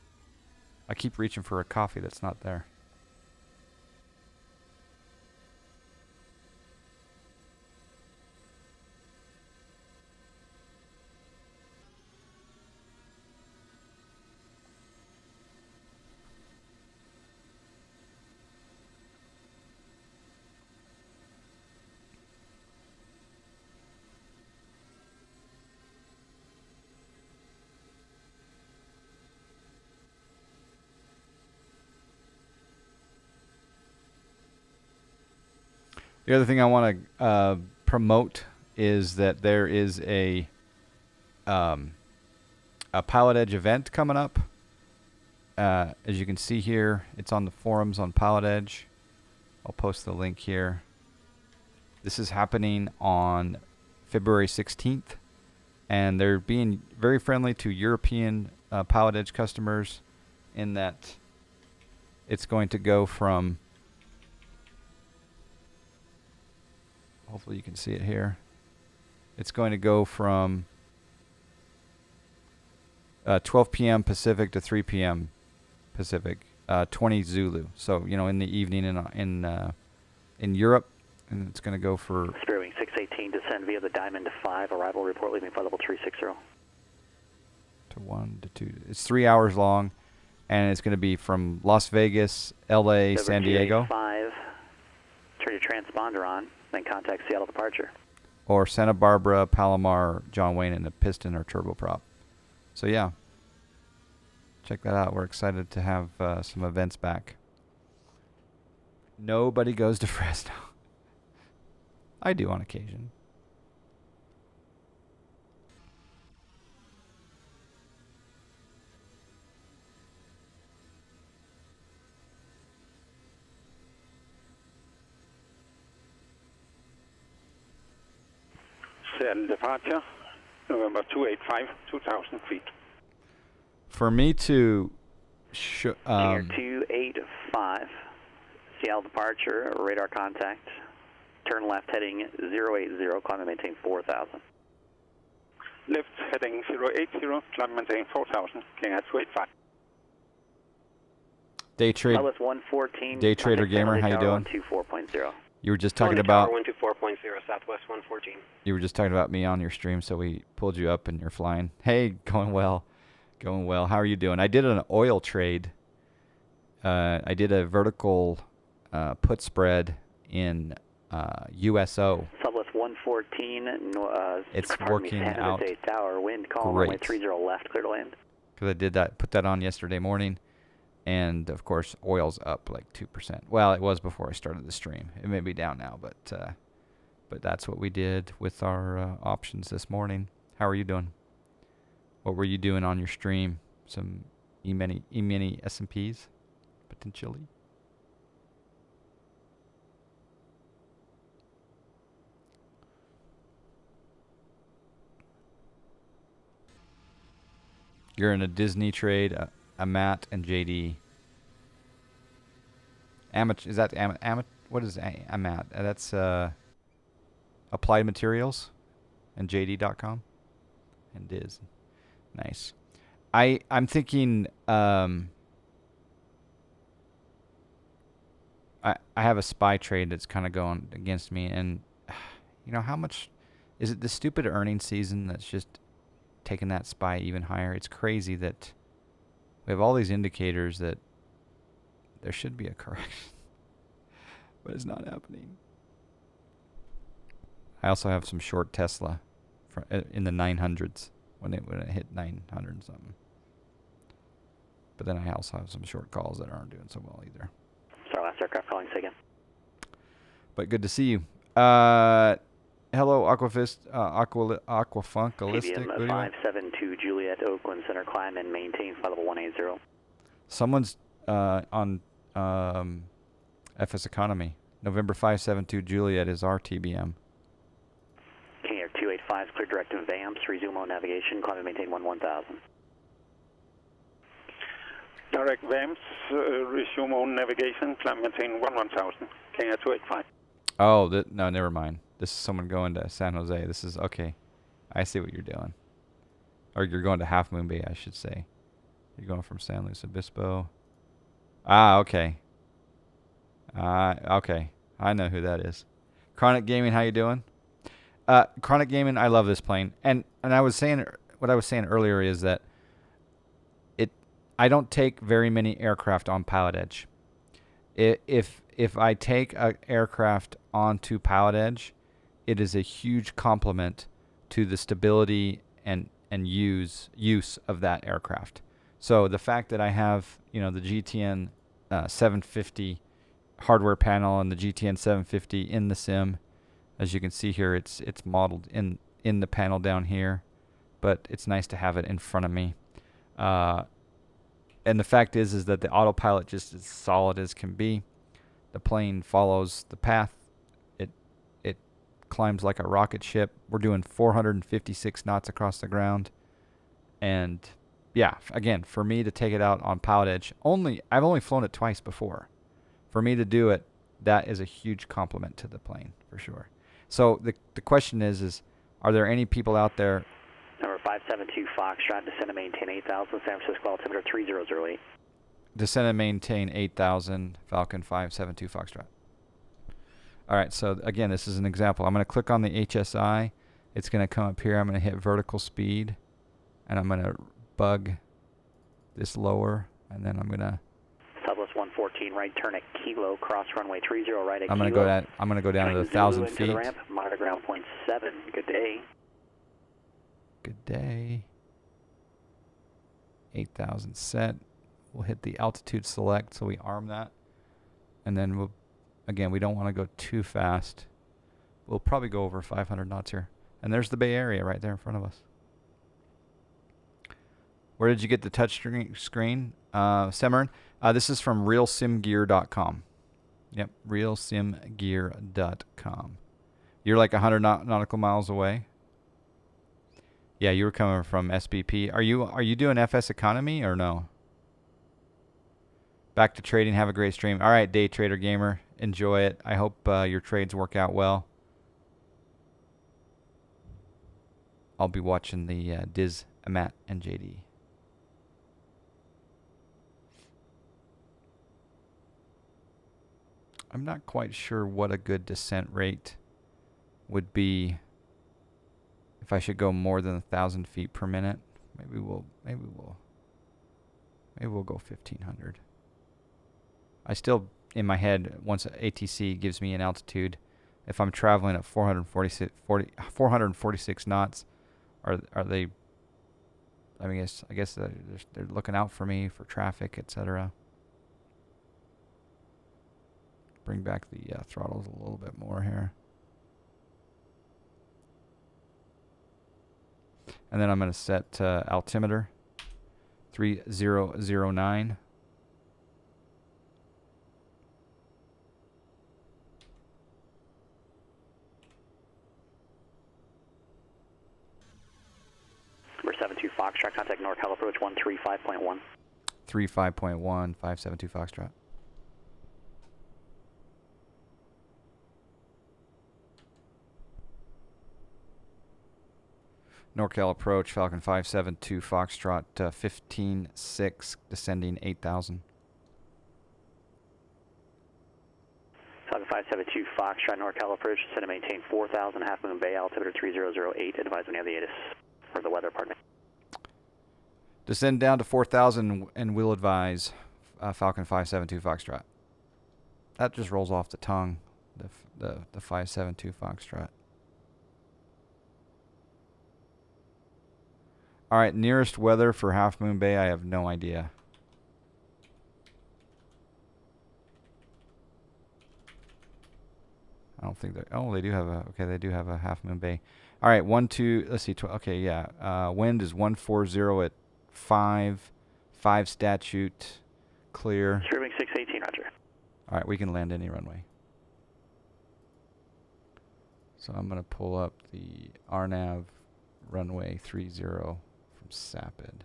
I keep reaching for a coffee that's not there. The other thing I want to promote is that there is a Pilotedge event coming up. As you can see here, it's on the forums on Pilotedge. I'll post the link here. This is happening on February 16th, and they're being very friendly to European Pilotedge customers in that it's going to go from, hopefully you can see it here. It's going to go from 12 p.m. Pacific to 3 p.m. Pacific, 20 Zulu. So, in the evening in Europe, and it's going to go for Spirit Wing 618, 114, descend via the Diamond 5, arrival report leaving flight level 360. To 1 to 2. It's 3 hours long, and it's going to be from Las Vegas, LA, San Diego. 5, turn your transponder on, then contact Seattle departure. Or Santa Barbara, Palomar, John Wayne in a piston or turboprop. So yeah, check that out. We're excited to have some events back. Nobody goes to Fresno. I do on occasion. Seattle departure, November 285, 2,000 feet. For me to... Hangar 285, Seattle departure, radar contact. Turn left heading 080, climb and maintain 4,000. Left heading 080, climb and maintain 4,000, Hangar 285. Day trade. Southwest 114. Day trader gamer, how you doing? 124.0. You were just talking Tower about... 124.0, Southwest 114. You were just talking about me on your stream, so we pulled you up and you're flying. Hey, going well. Going well. How are you doing? I did an oil trade. I did a vertical put spread in USO. Southwest 114. It's pardon me, working San out Jose Tower, wind calm, great. runway 30 left, clear to land. Because I did that, put that on yesterday morning. And, of course, oil's up like 2%. Well, it was before I started the stream. It may be down now, but that's what we did with our options this morning. How are you doing? What were you doing on your stream? Some E-mini S&Ps, potentially? You're in a Disney trade, a Matt and JD. Is that what is Amat? That's Applied Materials and JD.com and Diz. Nice. I'm thinking I have a SPY trade that's kind of going against me, and you know how much is it the stupid earnings season that's just taking that SPY even higher? It's crazy that we have all these indicators that there should be a correction, but it's not happening. I also have some short Tesla in the 900s when it hit 900 something. But then I also have some short calls that aren't doing so well either. Sorry, last aircraft calling, say again. But good to see you. Hello, Aquafist, Aquafunkalistic. PBM 572 Juliet, Oakland Center, climb and maintain flight level 180. Someone's on FS Economy. November 572 Juliet is our TBM. King Air 285, clear direct to VAMS, resume on navigation, climb and maintain 1000. Direct VAMS, resume on navigation, climb and maintain 1000, King Air 285. Oh, no, never mind. This is someone going to San Jose. This is, okay. I see what you're doing. Or you're going to Half Moon Bay, I should say. You're going from San Luis Obispo. Ah, okay. Okay. I know who that is. Chronic Gaming, how you doing? Chronic Gaming, I love this plane. And I was saying, what I was saying earlier is that I don't take very many aircraft on Pilotedge. If I take an aircraft onto Pilotedge, it is a huge compliment to the stability and use of that aircraft. So the fact that I have, the GTN 750 hardware panel and the GTN 750 in the sim, as you can see here, it's modeled in the panel down here, but it's nice to have it in front of me. And the fact is that the autopilot just as solid as can be. The plane follows the path. It climbs like a rocket ship. We're doing 456 knots across the ground. And yeah, again, for me to take it out on Pilotedge, I've only flown it twice before. For me to do it, that is a huge compliment to the plane, for sure. So the question is are there any people out there? Number 572 Foxtrot, descend and maintain 8000, San Francisco altimeter 3008. Descend and maintain 8,000, Falcon 572 Foxtrot. All right, so again, this is an example. I'm going to click on the HSI. It's going to come up here. I'm going to hit vertical speed, and I'm going to bug this lower, and then I'm going to. Southwest 114, right turn at Kilo, cross runway 30, right at I'm going Kilo. to go down to 1,000 feet. Into the ramp, monitor ground point 7. Good day. Good day. 8,000 set. We'll hit the altitude select, so we arm that, and then we'll. Again, we don't want to go too fast. We'll probably go over 500 knots here. And there's the Bay Area right there in front of us. Where did you get the touch screen? Semarin? This is from realsimgear.com. Yep, realsimgear.com. You're like 100 nautical miles away. Yeah, you were coming from SBP. Are you doing FS economy or no? Back to trading. Have a great stream. All right, Day Trader Gamer. Enjoy it. I hope your trades work out well. I'll be watching the Diz, Matt, and JD. I'm not quite sure what a good descent rate would be if I should go more than 1,000 feet per minute. Maybe we'll go 1,500. I still, in my head, once ATC gives me an altitude, if I'm traveling at 446 knots, are they? I guess they're looking out for me for traffic, etc. Bring back the throttles a little bit more here, and then I'm going to set altimeter 3009. Number 72 Foxtrot, contact NorCal approach 135.1. 35.1, 572 Foxtrot. NorCal approach, Falcon 572 Foxtrot, 15.6, descending 8,000. Falcon 572 Foxtrot, NorCal approach, descend to maintain 4,000, Half Moon Bay, altimeter 3008. Advise when you have the ATIS for the weather, pardon me. Descend down to 4,000 and we'll advise Falcon 572 Foxtrot. That just rolls off the tongue, the 572 Foxtrot. All right, nearest weather for Half Moon Bay, I have no idea. I don't think that. Oh, they do have a. Okay, they do have a Half Moon Bay. All right, 12. Let's see. Okay, yeah. Wind is 140 at 5 statute, clear. Streaming 618, Roger. All right, we can land any runway. So I'm gonna pull up the RNAV runway 30 from Sapid.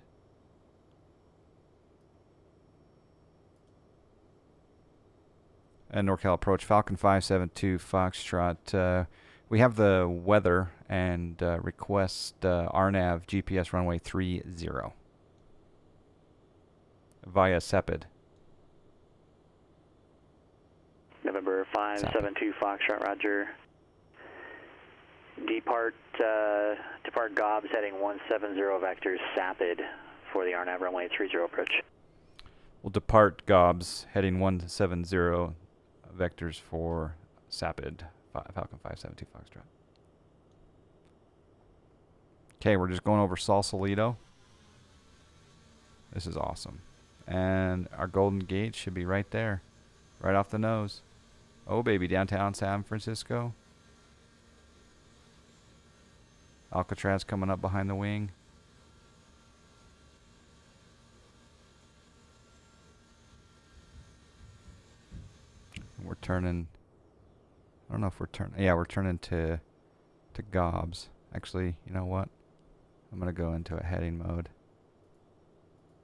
And NorCal approach, Falcon 572 Foxtrot. We have the weather and request RNAV GPS runway 30 via Sapid. November 572 Foxtrot, Roger. Depart Gobs heading 170 vectors Sapid for the RNAV runway 30 approach. We'll depart Gobs heading 170 vectors for Sapid, Falcon 572 Foxtrot. Okay, we're just going over Sausalito. This is awesome. And our Golden Gate should be right there, right off the nose. Oh, baby, downtown San Francisco. Alcatraz coming up behind the wing. We're turning. I don't know if we're turning. Yeah, we're turning to Gobs. Actually, you know what? I'm gonna go into a heading mode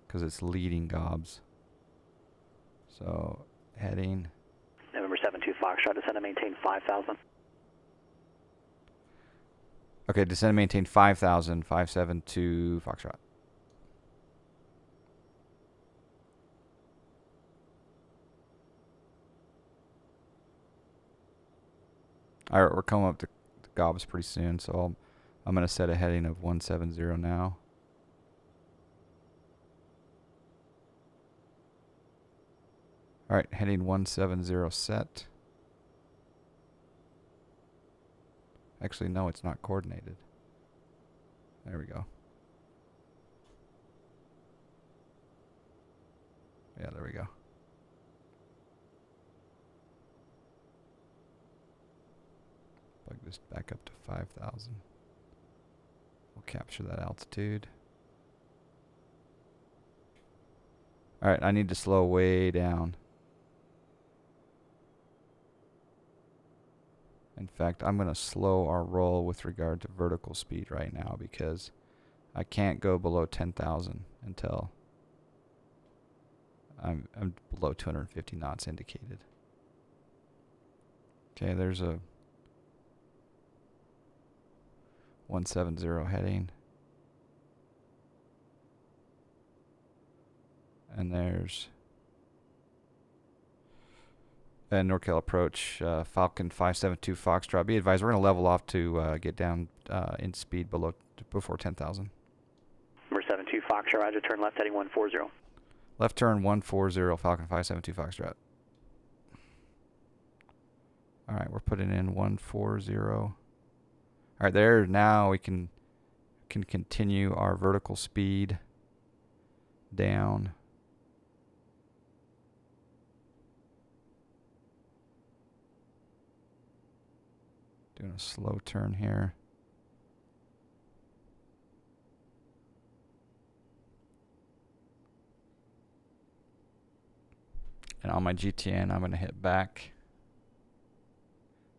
because it's leading Gobs. So heading. November 72 Foxtrot, descend to maintain 5,000. Okay, descend and maintain 5,000, 572 Foxtrot. All right, we're coming up to gobs pretty soon, so I'm going to set a heading of 170 now. All right, heading 170 set. Actually, no, it's not coordinated. There we go. Yeah, there we go. Plug this back up to 5,000. We'll capture that altitude. All right, I need to slow way down. In fact, I'm going to slow our roll with regard to vertical speed right now because I can't go below 10,000 until I'm below 250 knots indicated. Okay, there's a 170 heading. And there's NorCal approach, Falcon 572 Foxtrot. Be advised, we're going to level off to get down in speed before 10,000. Number 72 Foxtrot, roger, turn left heading 140. Left turn 140, Falcon 572 Foxtrot. All right, we're putting in 140. All right, there, now we can continue our vertical speed down. Doing a slow turn here. And on my GTN, I'm going to hit back.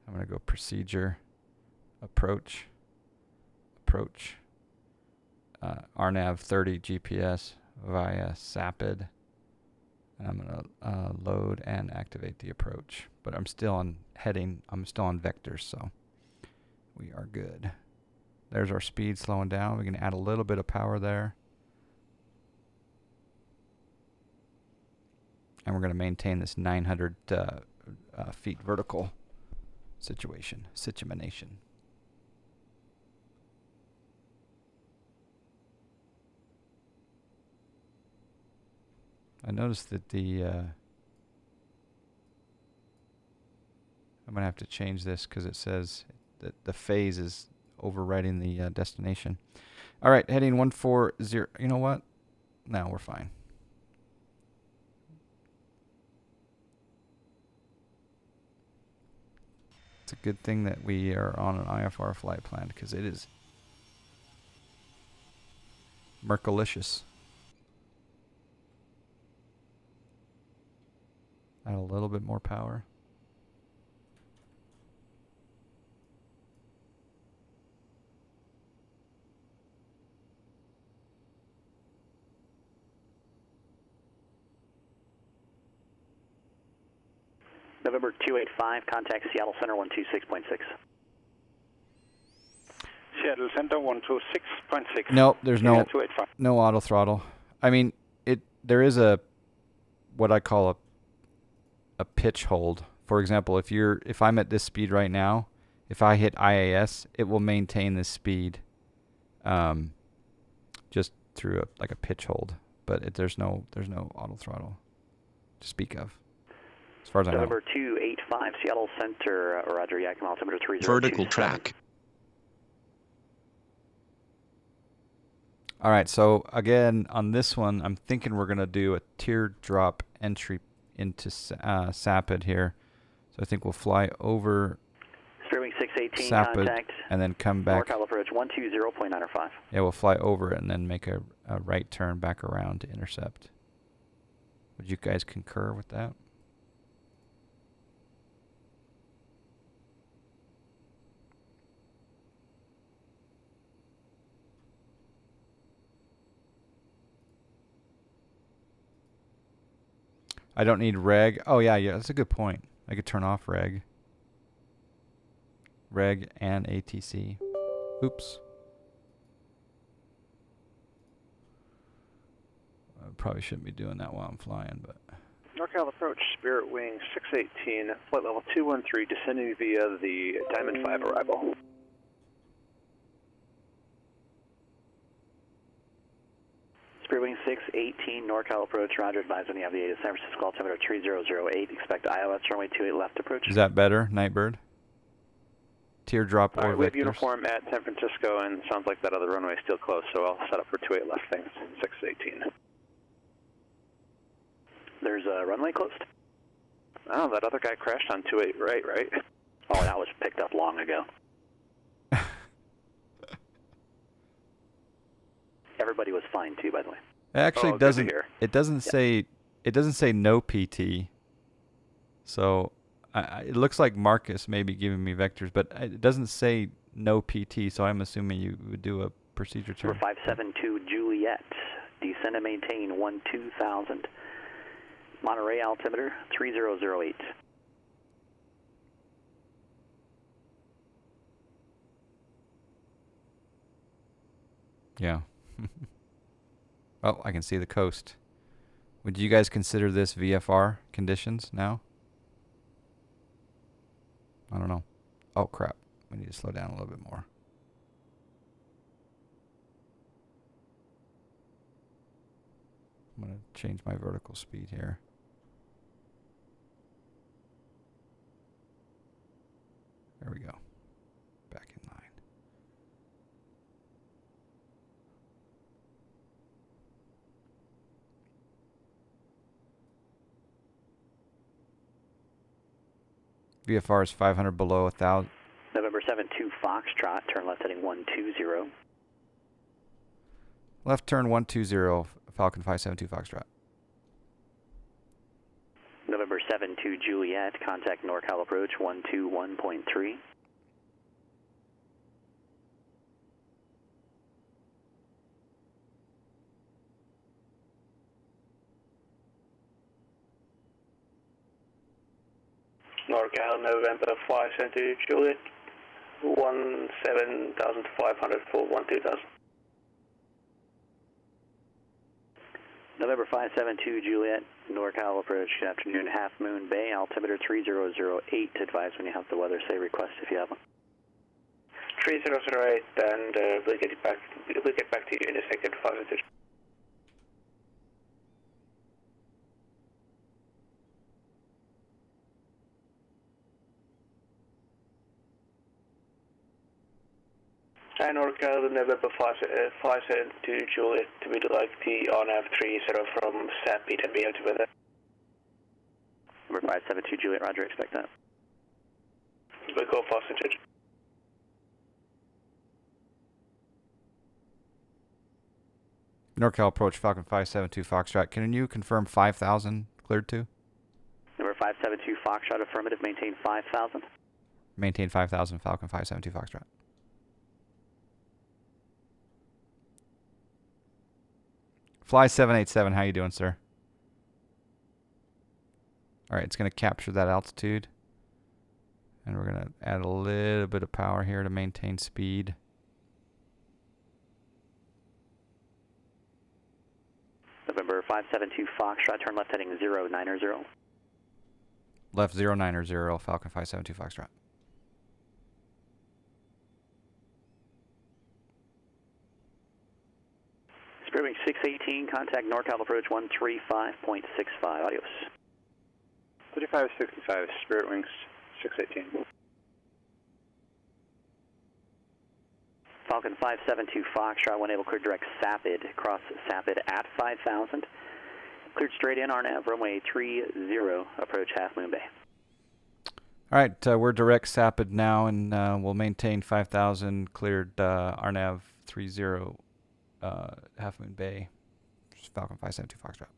I'm going to go procedure, approach, RNAV 30 GPS via SAPID. And I'm going to load and activate the approach. But I'm still on heading, I'm still on vectors, so we are good. There's our speed slowing down. We can add a little bit of power there. And we're going to maintain this 900 feet vertical situation. I noticed that I'm going to have to change this because it says that the phase is overriding the destination. All right, heading 140. You know what? No, we're fine. It's a good thing that we are on an IFR flight plan because it is Mercalicious. Add a little bit more power. November 285, contact Seattle Center 126.6. Seattle Center 126.6. Nope, there's no 285. no auto throttle. I mean, there is what I call a pitch hold. For example, if I'm at this speed right now, if I hit IAS, it will maintain this speed just through a pitch hold, but there's no auto throttle to speak of. As far as I know. November 285, Seattle Center, roger, Yakima altimeter 30. Vertical track. All right, so again, on this one, I'm thinking we're going to do a teardrop entry into SAPID here. So I think we'll fly over Streaming 618, SAPID contact. and then come back. NorCal approach 120.905. Yeah, we'll fly over it and then make a right turn back around to intercept. Would you guys concur with that? I don't need reg. Oh, yeah, that's a good point. I could turn off reg. Reg and ATC. Oops. I probably shouldn't be doing that while I'm flying, but... NorCal approach, Spirit Wing 618, flight level 213, descending via the Diamond 5 arrival. Spirit Wing 618, NorCal approach, roger, advise when you have the 8 of San Francisco, altimeter 3008, expect ILS runway 28 left approach. Is that better, Nightbird? Teardrop All or right, we have vectors? uniform at San Francisco, and sounds like that other runway is still closed, so I'll set up for 28 left, thanks, 618. There's a runway closed? Oh, that other guy crashed on 28 right? Oh, that was picked up long ago. Everybody was fine too, by the way. It actually Oh, good to doesn't. hear. It doesn't say. It doesn't say no PT. So it looks like Marcus may be giving me vectors, but it doesn't say no PT. So I'm assuming you would do a procedure turn. Number 572 Juliet, descend and maintain 12,000. Monterey altimeter 3008. Yeah. Oh, I can see the coast. Would you guys consider this VFR conditions now? I don't know. Oh, crap. We need to slow down a little bit more. I'm going to change my vertical speed here. There we go. Back in line. VFR is 500 below 1,000. November 72 Foxtrot, turn left heading 120. Left turn 120, Falcon 572 Foxtrot. November 72 Juliet, contact NorCal approach 121.3. NorCal, November 572 Juliet, 17,500 for 12,000. November 572 Juliet, NorCal approach, good afternoon, Half Moon Bay, altimeter 3008, advise when you have the weather, say request if you have one. 3008, and we'll get back to you in a second, 572. And NorCal, November 572 Juliet, we'd like the RNAV 30 from Stampede and be able to with it. Number 572 Juliet, roger, expect that. We'll go Flysimware. NorCal approach Falcon 572 Foxtrot. Can you confirm 5,000 cleared to? Number 572 Foxtrot, affirmative, maintain 5,000. Maintain 5,000 Falcon 572 Foxtrot. Fly 787, how you doing, sir? All right, it's going to capture that altitude. And we're going to add a little bit of power here to maintain speed. November 572 Foxtrot, turn left heading 090. Left 090, Falcon 572 Foxtrot. Spirit Wing 618, contact NorCal approach 135.65, adios. 3565, Spirit Wings 618. Falcon 572 Foxtrot, when able, cleared direct Sapid, cross Sapid at 5,000. Cleared straight in, RNAV, runway 30, approach Half Moon Bay. All right, we're direct Sapid now, and we'll maintain 5,000, cleared RNAV 30, Half Moon Bay, Falcon 572 Foxtrot.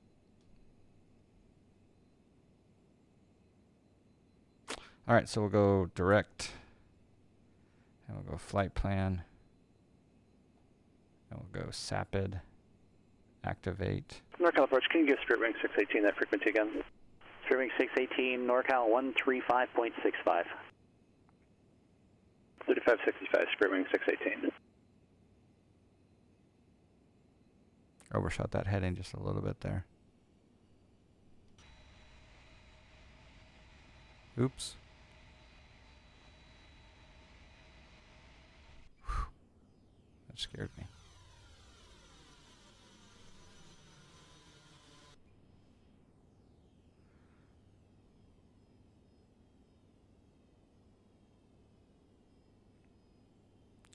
All right, so we'll go direct, and we'll go flight plan, and we'll go Sapid, activate. NorCal approach, can you give Spirit Wing 618 that frequency again? Spirit Wing 618, NorCal 135.65. 3565, Spirit Wing 618. Overshot that heading just a little bit there. Oops. Whew. That scared me.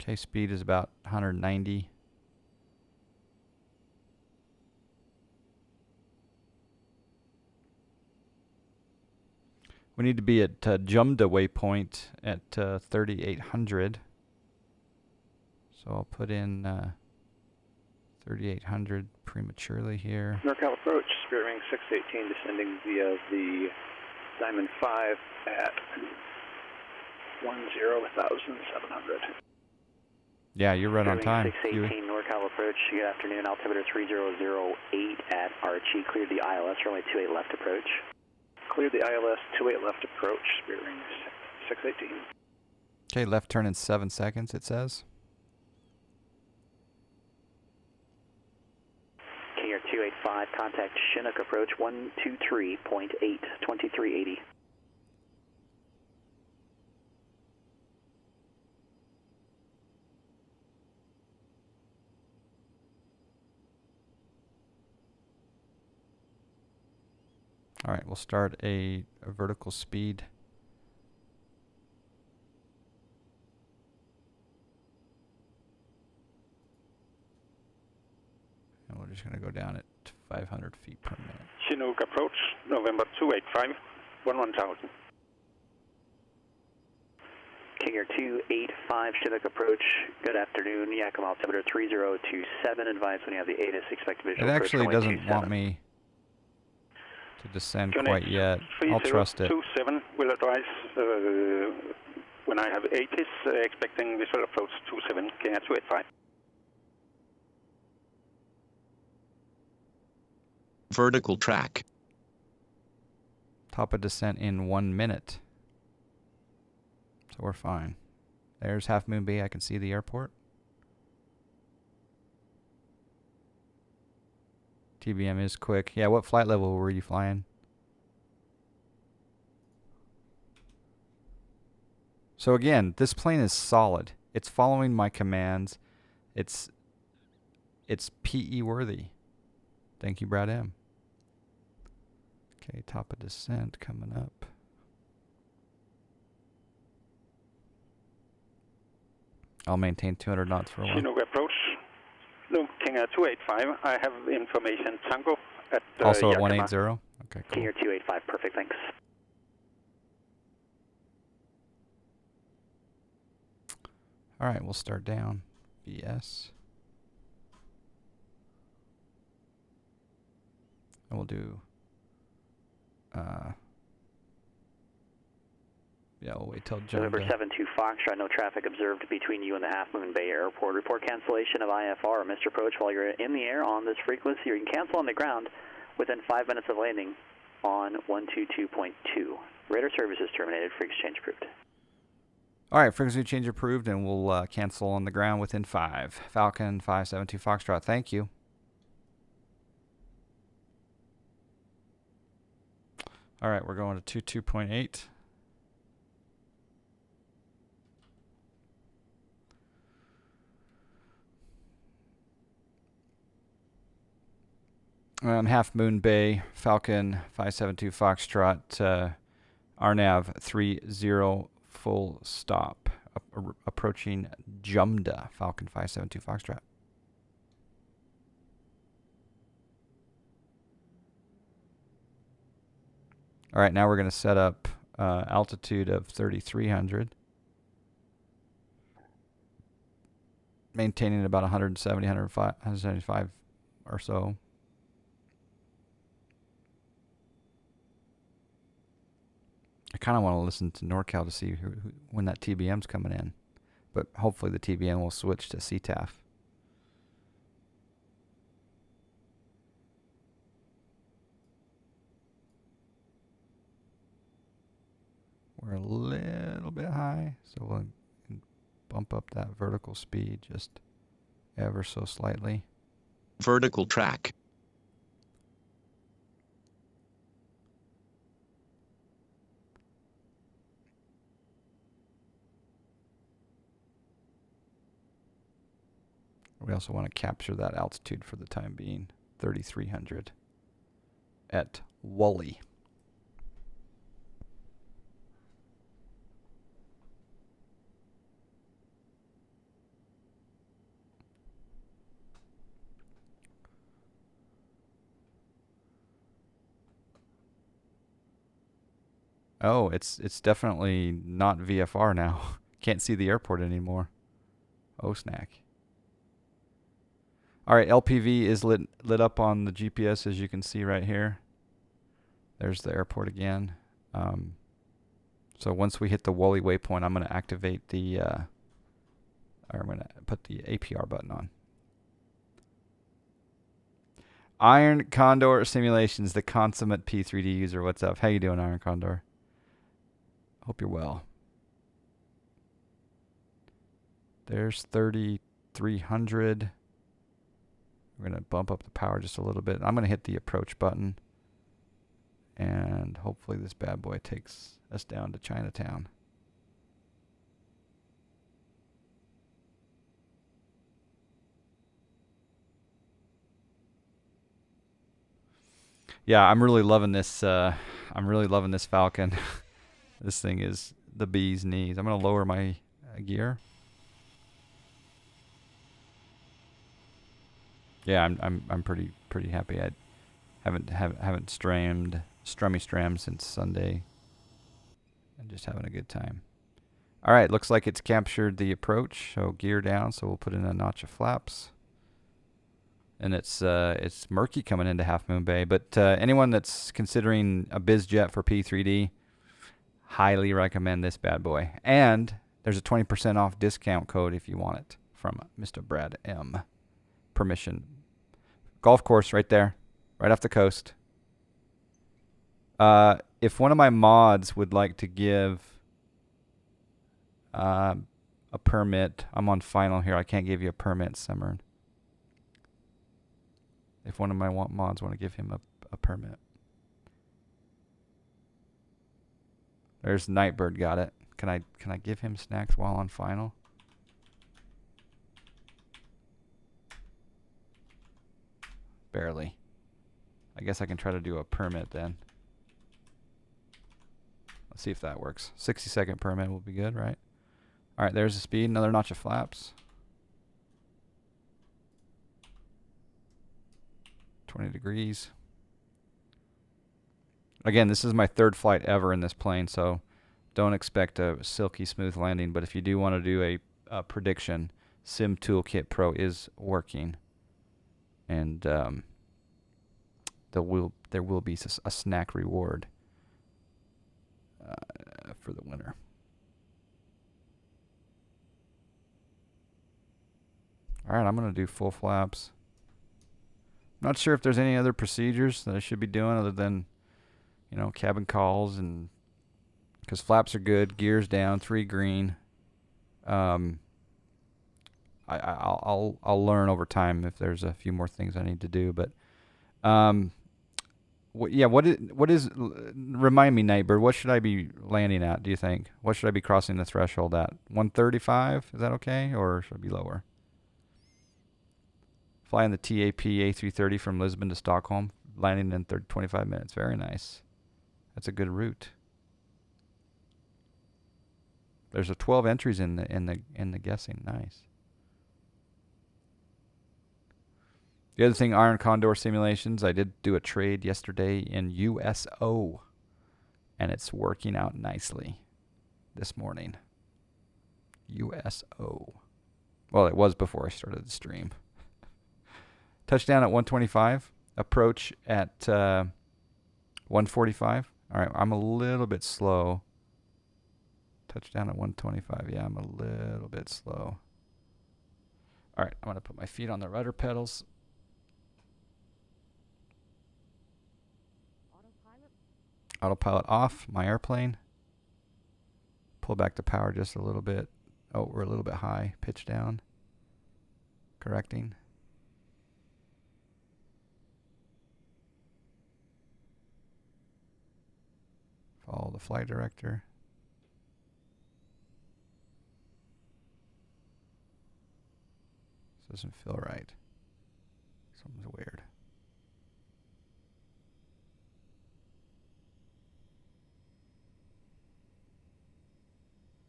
Okay, speed is about 190. We need to be at Jumda waypoint at 3,800. So I'll put in 3,800 prematurely here. NorCal approach, Spirit Wing 618 descending via the Diamond 5 at 10,700. Yeah, you're right on time. 618 NorCal approach. Good afternoon. Altimeter 3008 at Archie. Cleared the ILS. Runway 28 left approach. Cleared the ILS 28 left approach. Spirit Wing 618. Okay, left turn in 7 seconds, it says. King Air 285. Contact Chinook approach 123.8. 2380. All right, we'll start a vertical speed. And we're just going to go down at 500 feet per minute. Chinook approach, November 285, 11,000. King Air 285, Chinook approach. Good afternoon. Yakima altimeter 3027. Advise when you have the ATIS. Expect visual It approach actually runway doesn't 27. want me to descend Connect quite yet. I'll trust it. 3027 will advise when I have ATIS, expecting visual approach 27, King Air 285. Vertical track. Top of descent in 1 minute. So we're fine. There's Half Moon Bay. I can see the airport. TBM is quick. Yeah, what flight level were you flying? So again, this plane is solid. It's following my commands. It's PE worthy. Thank you, Brad M. Okay, top of descent coming up. I'll maintain 200 knots for a while. Chinook approach, no, King Air 285. I have information Tango at Also at Yakima. 180? Okay, King cool. Air 285. Perfect. Thanks. All right, we'll start down. VS. And we'll do... yeah, we'll wait till November Jumda. 72 Foxtrot. No traffic observed between you and the Half Moon Bay Airport. Report cancellation of IFR or missed approach while you're in the air on this frequency. You can cancel on the ground within 5 minutes of landing on 122.2. Radar services terminated. Free exchange approved. All right, frequency change approved, and we'll cancel on the ground within 5. Falcon 572 Foxtrot, thank you. All right, we're going to 22.8. Half Moon Bay, Falcon 572 Foxtrot, RNAV 30 full stop, approaching Jumda, Falcon 572 Foxtrot. All right, now we're going to set up altitude of 3,300. Maintaining about 170, 175 or so. I kind of want to listen to NorCal to see when that TBM's coming in. But hopefully the TBM will switch to CTAF. We're a little bit high, so we'll bump up that vertical speed just ever so slightly. Vertical track. We also want to capture that altitude for the time being, 3,300 at Wally. Oh, it's definitely not VFR now. Can't see the airport anymore. Oh, snack. All right, LPV is lit up on the GPS, as you can see right here. There's the airport again. So once we hit the Wally waypoint, I'm going to activate the, or I'm going to put the APR button on. Iron Condor Simulations, the consummate P3D user. What's up? How you doing, Iron Condor? Hope you're well. There's 3,300. We're going to bump up the power just a little bit. I'm going to hit the approach button. And hopefully this bad boy takes us down to Chinatown. Yeah, I'm really loving this. I'm really loving this Falcon. This thing is the bee's knees. I'm going to lower my gear. Yeah, I'm pretty happy. I haven't strummy since Sunday, and just having a good time. All right, looks like it's captured the approach. So gear down. So we'll put in a notch of flaps. And it's murky coming into Half Moon Bay. But anyone that's considering a Bizjet for P3D, highly recommend this bad boy. And there's a 20% off discount code if you want it from Mr. Brad M. Permission. Golf course right there, right off the coast. If one of my mods would like to give a permit, I'm on final here. I can't give you a permit, Simran. If one of my mods want to give him a permit. There's Nightbird, got it. Can I give him snacks while on final? Barely. I guess I can try to do a permit then. Let's see if that works. 60-second permit will be good, right? All right, there's the speed. Another notch of flaps. 20 degrees. Again, this is my third flight ever in this plane, so don't expect a silky smooth landing. But if you do want to do a prediction, Sim Toolkit Pro is working. And there will be a snack reward for the winner. All right, I'm going to do full flaps. I'm not sure if there's any other procedures that I should be doing other than, you know, cabin calls, and because flaps are good, gears down, 3 green. I'll learn over time if there's a few more things I need to do, but what is remind me, Nightbird, what should I be landing at, do you think? What should I be crossing the threshold at? 135? Is that okay, or should I be lower? Flying the TAP A330 from Lisbon to Stockholm, landing in 25 minutes. Very nice. That's a good route. There's a 12 entries in the guessing. Nice. The other thing, Iron Condor Simulations, I did do a trade yesterday in USO, and it's working out nicely this morning. USO. Well, it was before I started the stream. Touchdown at 125. Approach at 145. All right, I'm a little bit slow. Touchdown at 125. Yeah, I'm a little bit slow. All right, I'm going to put my feet on the rudder pedals. Autopilot off, my airplane. Pull back the power just a little bit. Oh, we're a little bit high. Pitch down. Correcting. Follow the flight director. So Doesn't feel right. Something's weird.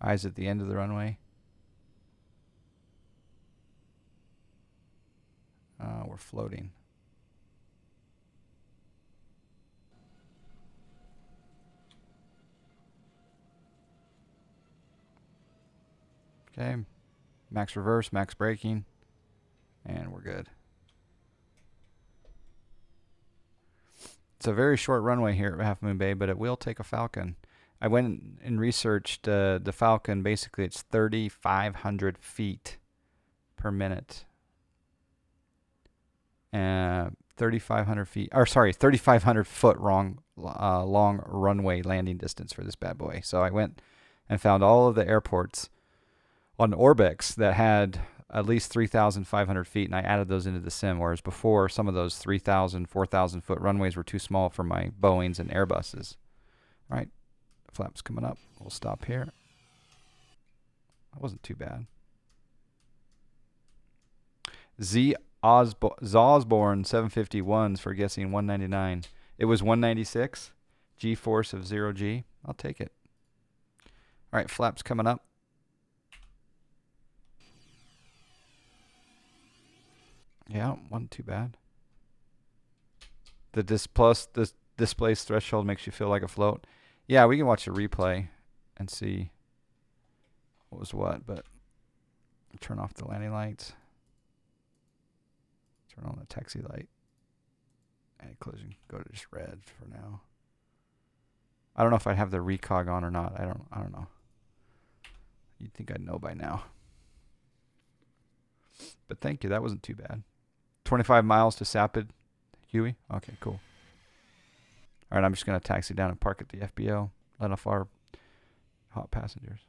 Eyes at the end of the runway. We're floating. Okay. Max reverse, max braking. And we're good. It's a very short runway here at Half Moon Bay, but it will take a Falcon. I went and researched the Falcon. Basically, it's 3,500 feet per minute. 3,500 feet, or sorry, 3,500 foot long runway landing distance for this bad boy. So I went and found all of the airports on Orbex that had at least 3,500 feet, and I added those into the sim, whereas before, some of those 3,000, 4,000 foot runways were too small for my Boeings and Airbuses. All right, flaps coming up. We'll stop here. That wasn't too bad. Zosborne 751s for guessing 199. It was 196. G-force of 0G. I'll take it. All right, flaps coming up. Yeah, wasn't too bad. The display's threshold makes you feel like a float. Yeah, we can watch a replay and see what was what, but turn off the landing lights. Turn on the taxi light. And closing. Go to just red for now. I don't know if I have the recog on or not. I don't know. You'd think I'd know by now. But thank you. That wasn't too bad. 25 miles to Sapid, Huey. Okay, cool. All right, I'm just going to taxi down and park at the FBO. Let off our hot passengers.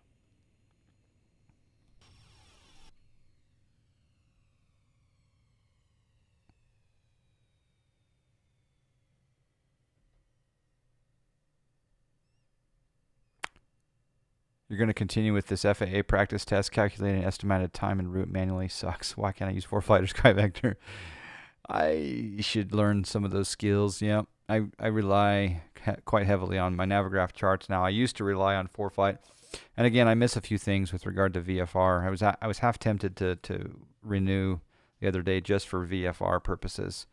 You're going to continue with this FAA practice test, calculating estimated time and route manually. Sucks. Why can't I use ForeFlight or SkyVector? I should learn some of those skills. Yeah, I rely quite heavily on my Navigraph charts now. I used to rely on ForeFlight. And again, I miss a few things with regard to VFR. I was half tempted to renew the other day just for VFR purposes.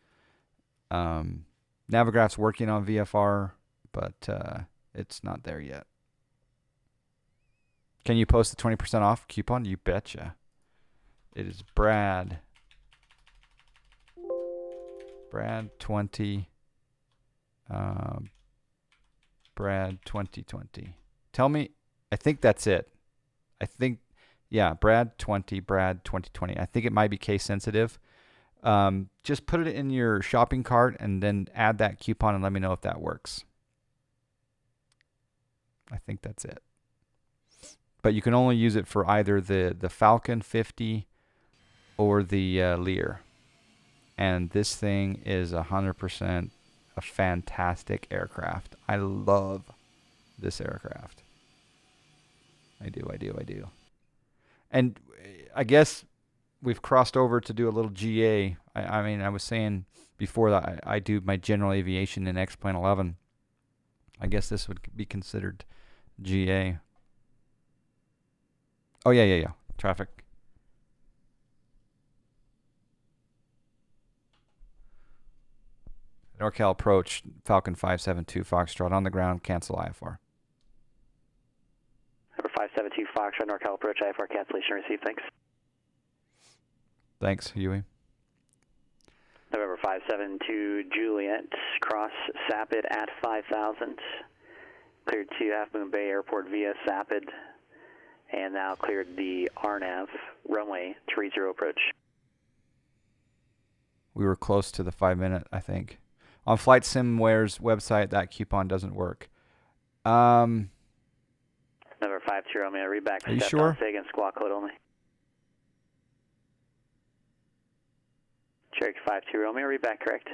Navigraph's working on VFR, but it's not there yet. Can you post the 20% off coupon? You betcha. It is Brad. Brad 20. Brad 2020. Tell me. I think that's it. Yeah, Brad 20, Brad 2020. I think it might be case sensitive. Just put it in your shopping cart and then add that coupon and let me know if that works. I think that's it. But you can only use it for either the Falcon 50 or the Lear. And this thing is 100% a fantastic aircraft. I love this aircraft. I do. And I guess we've crossed over to do a little GA. I mean, I was saying before that I do my general aviation in X-Plane 11. I guess this would be considered GA. Oh, yeah. Traffic. NorCal approach, Falcon 572 Foxtrot on the ground, cancel IFR. Number 572 Foxtrot, NorCal approach, IFR cancellation received, thanks. Thanks, Huey. November 572 Juliet, cross Sapid at 5,000. Cleared to Half Moon Bay Airport via Sapid. And now cleared the RNAV runway 30 approach. We were close to the 5 minute, I think. On Flysimware's website, that coupon doesn't work. Number 52 Romeo, read back. Are you sure? Say again, squawk code only. Cherokee 52 Romeo, read back, correct?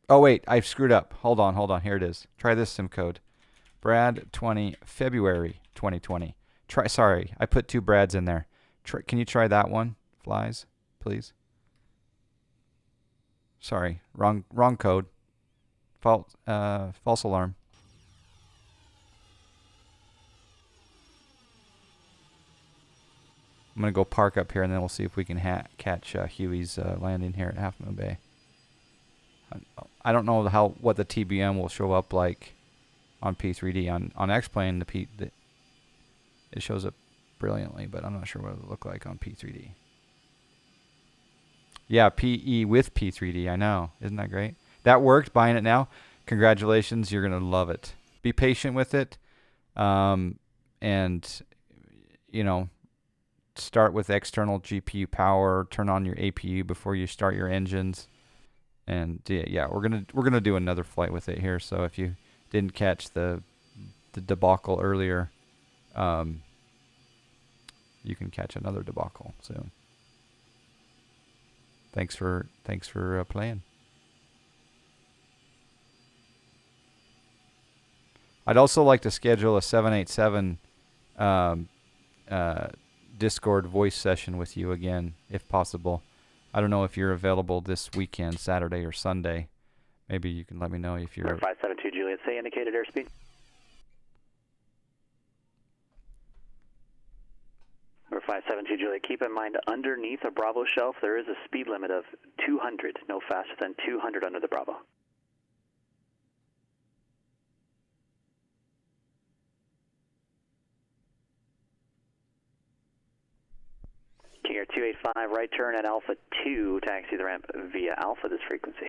Oh, wait, I've screwed up. Hold on. Here it is. Try this sim code. Brad 20, February 2020. Sorry, I put two Brads in there. Can you try that one, Flies, please? Sorry, wrong code. False alarm. I'm gonna go park up here, and then we'll see if we can catch Huey's landing here at Half Moon Bay. I don't know what the TBM will show up like on P3D. On X-Plane, it shows up brilliantly, but I'm not sure what it'll look like on P3D. Yeah, PE with P3D. I know, isn't that great? That worked. Buying it now. Congratulations, you're gonna love it. Be patient with it, and start with external GPU power. Turn on your APU before you start your engines. And yeah, we're gonna do another flight with it here. So if you didn't catch the debacle earlier, you can catch another debacle soon. Thanks for playing. I'd also like to schedule a 787 Discord voice session with you again, if possible. I don't know if you're available this weekend, Saturday or Sunday. Maybe you can let me know if you're... 572 Juliet, say indicated airspeed. 572 Juliet, keep in mind underneath a Bravo shelf there is a speed limit of 200, no faster than 200 under the Bravo. King Air 285, right turn at Alpha 2, taxi the ramp via Alpha this frequency.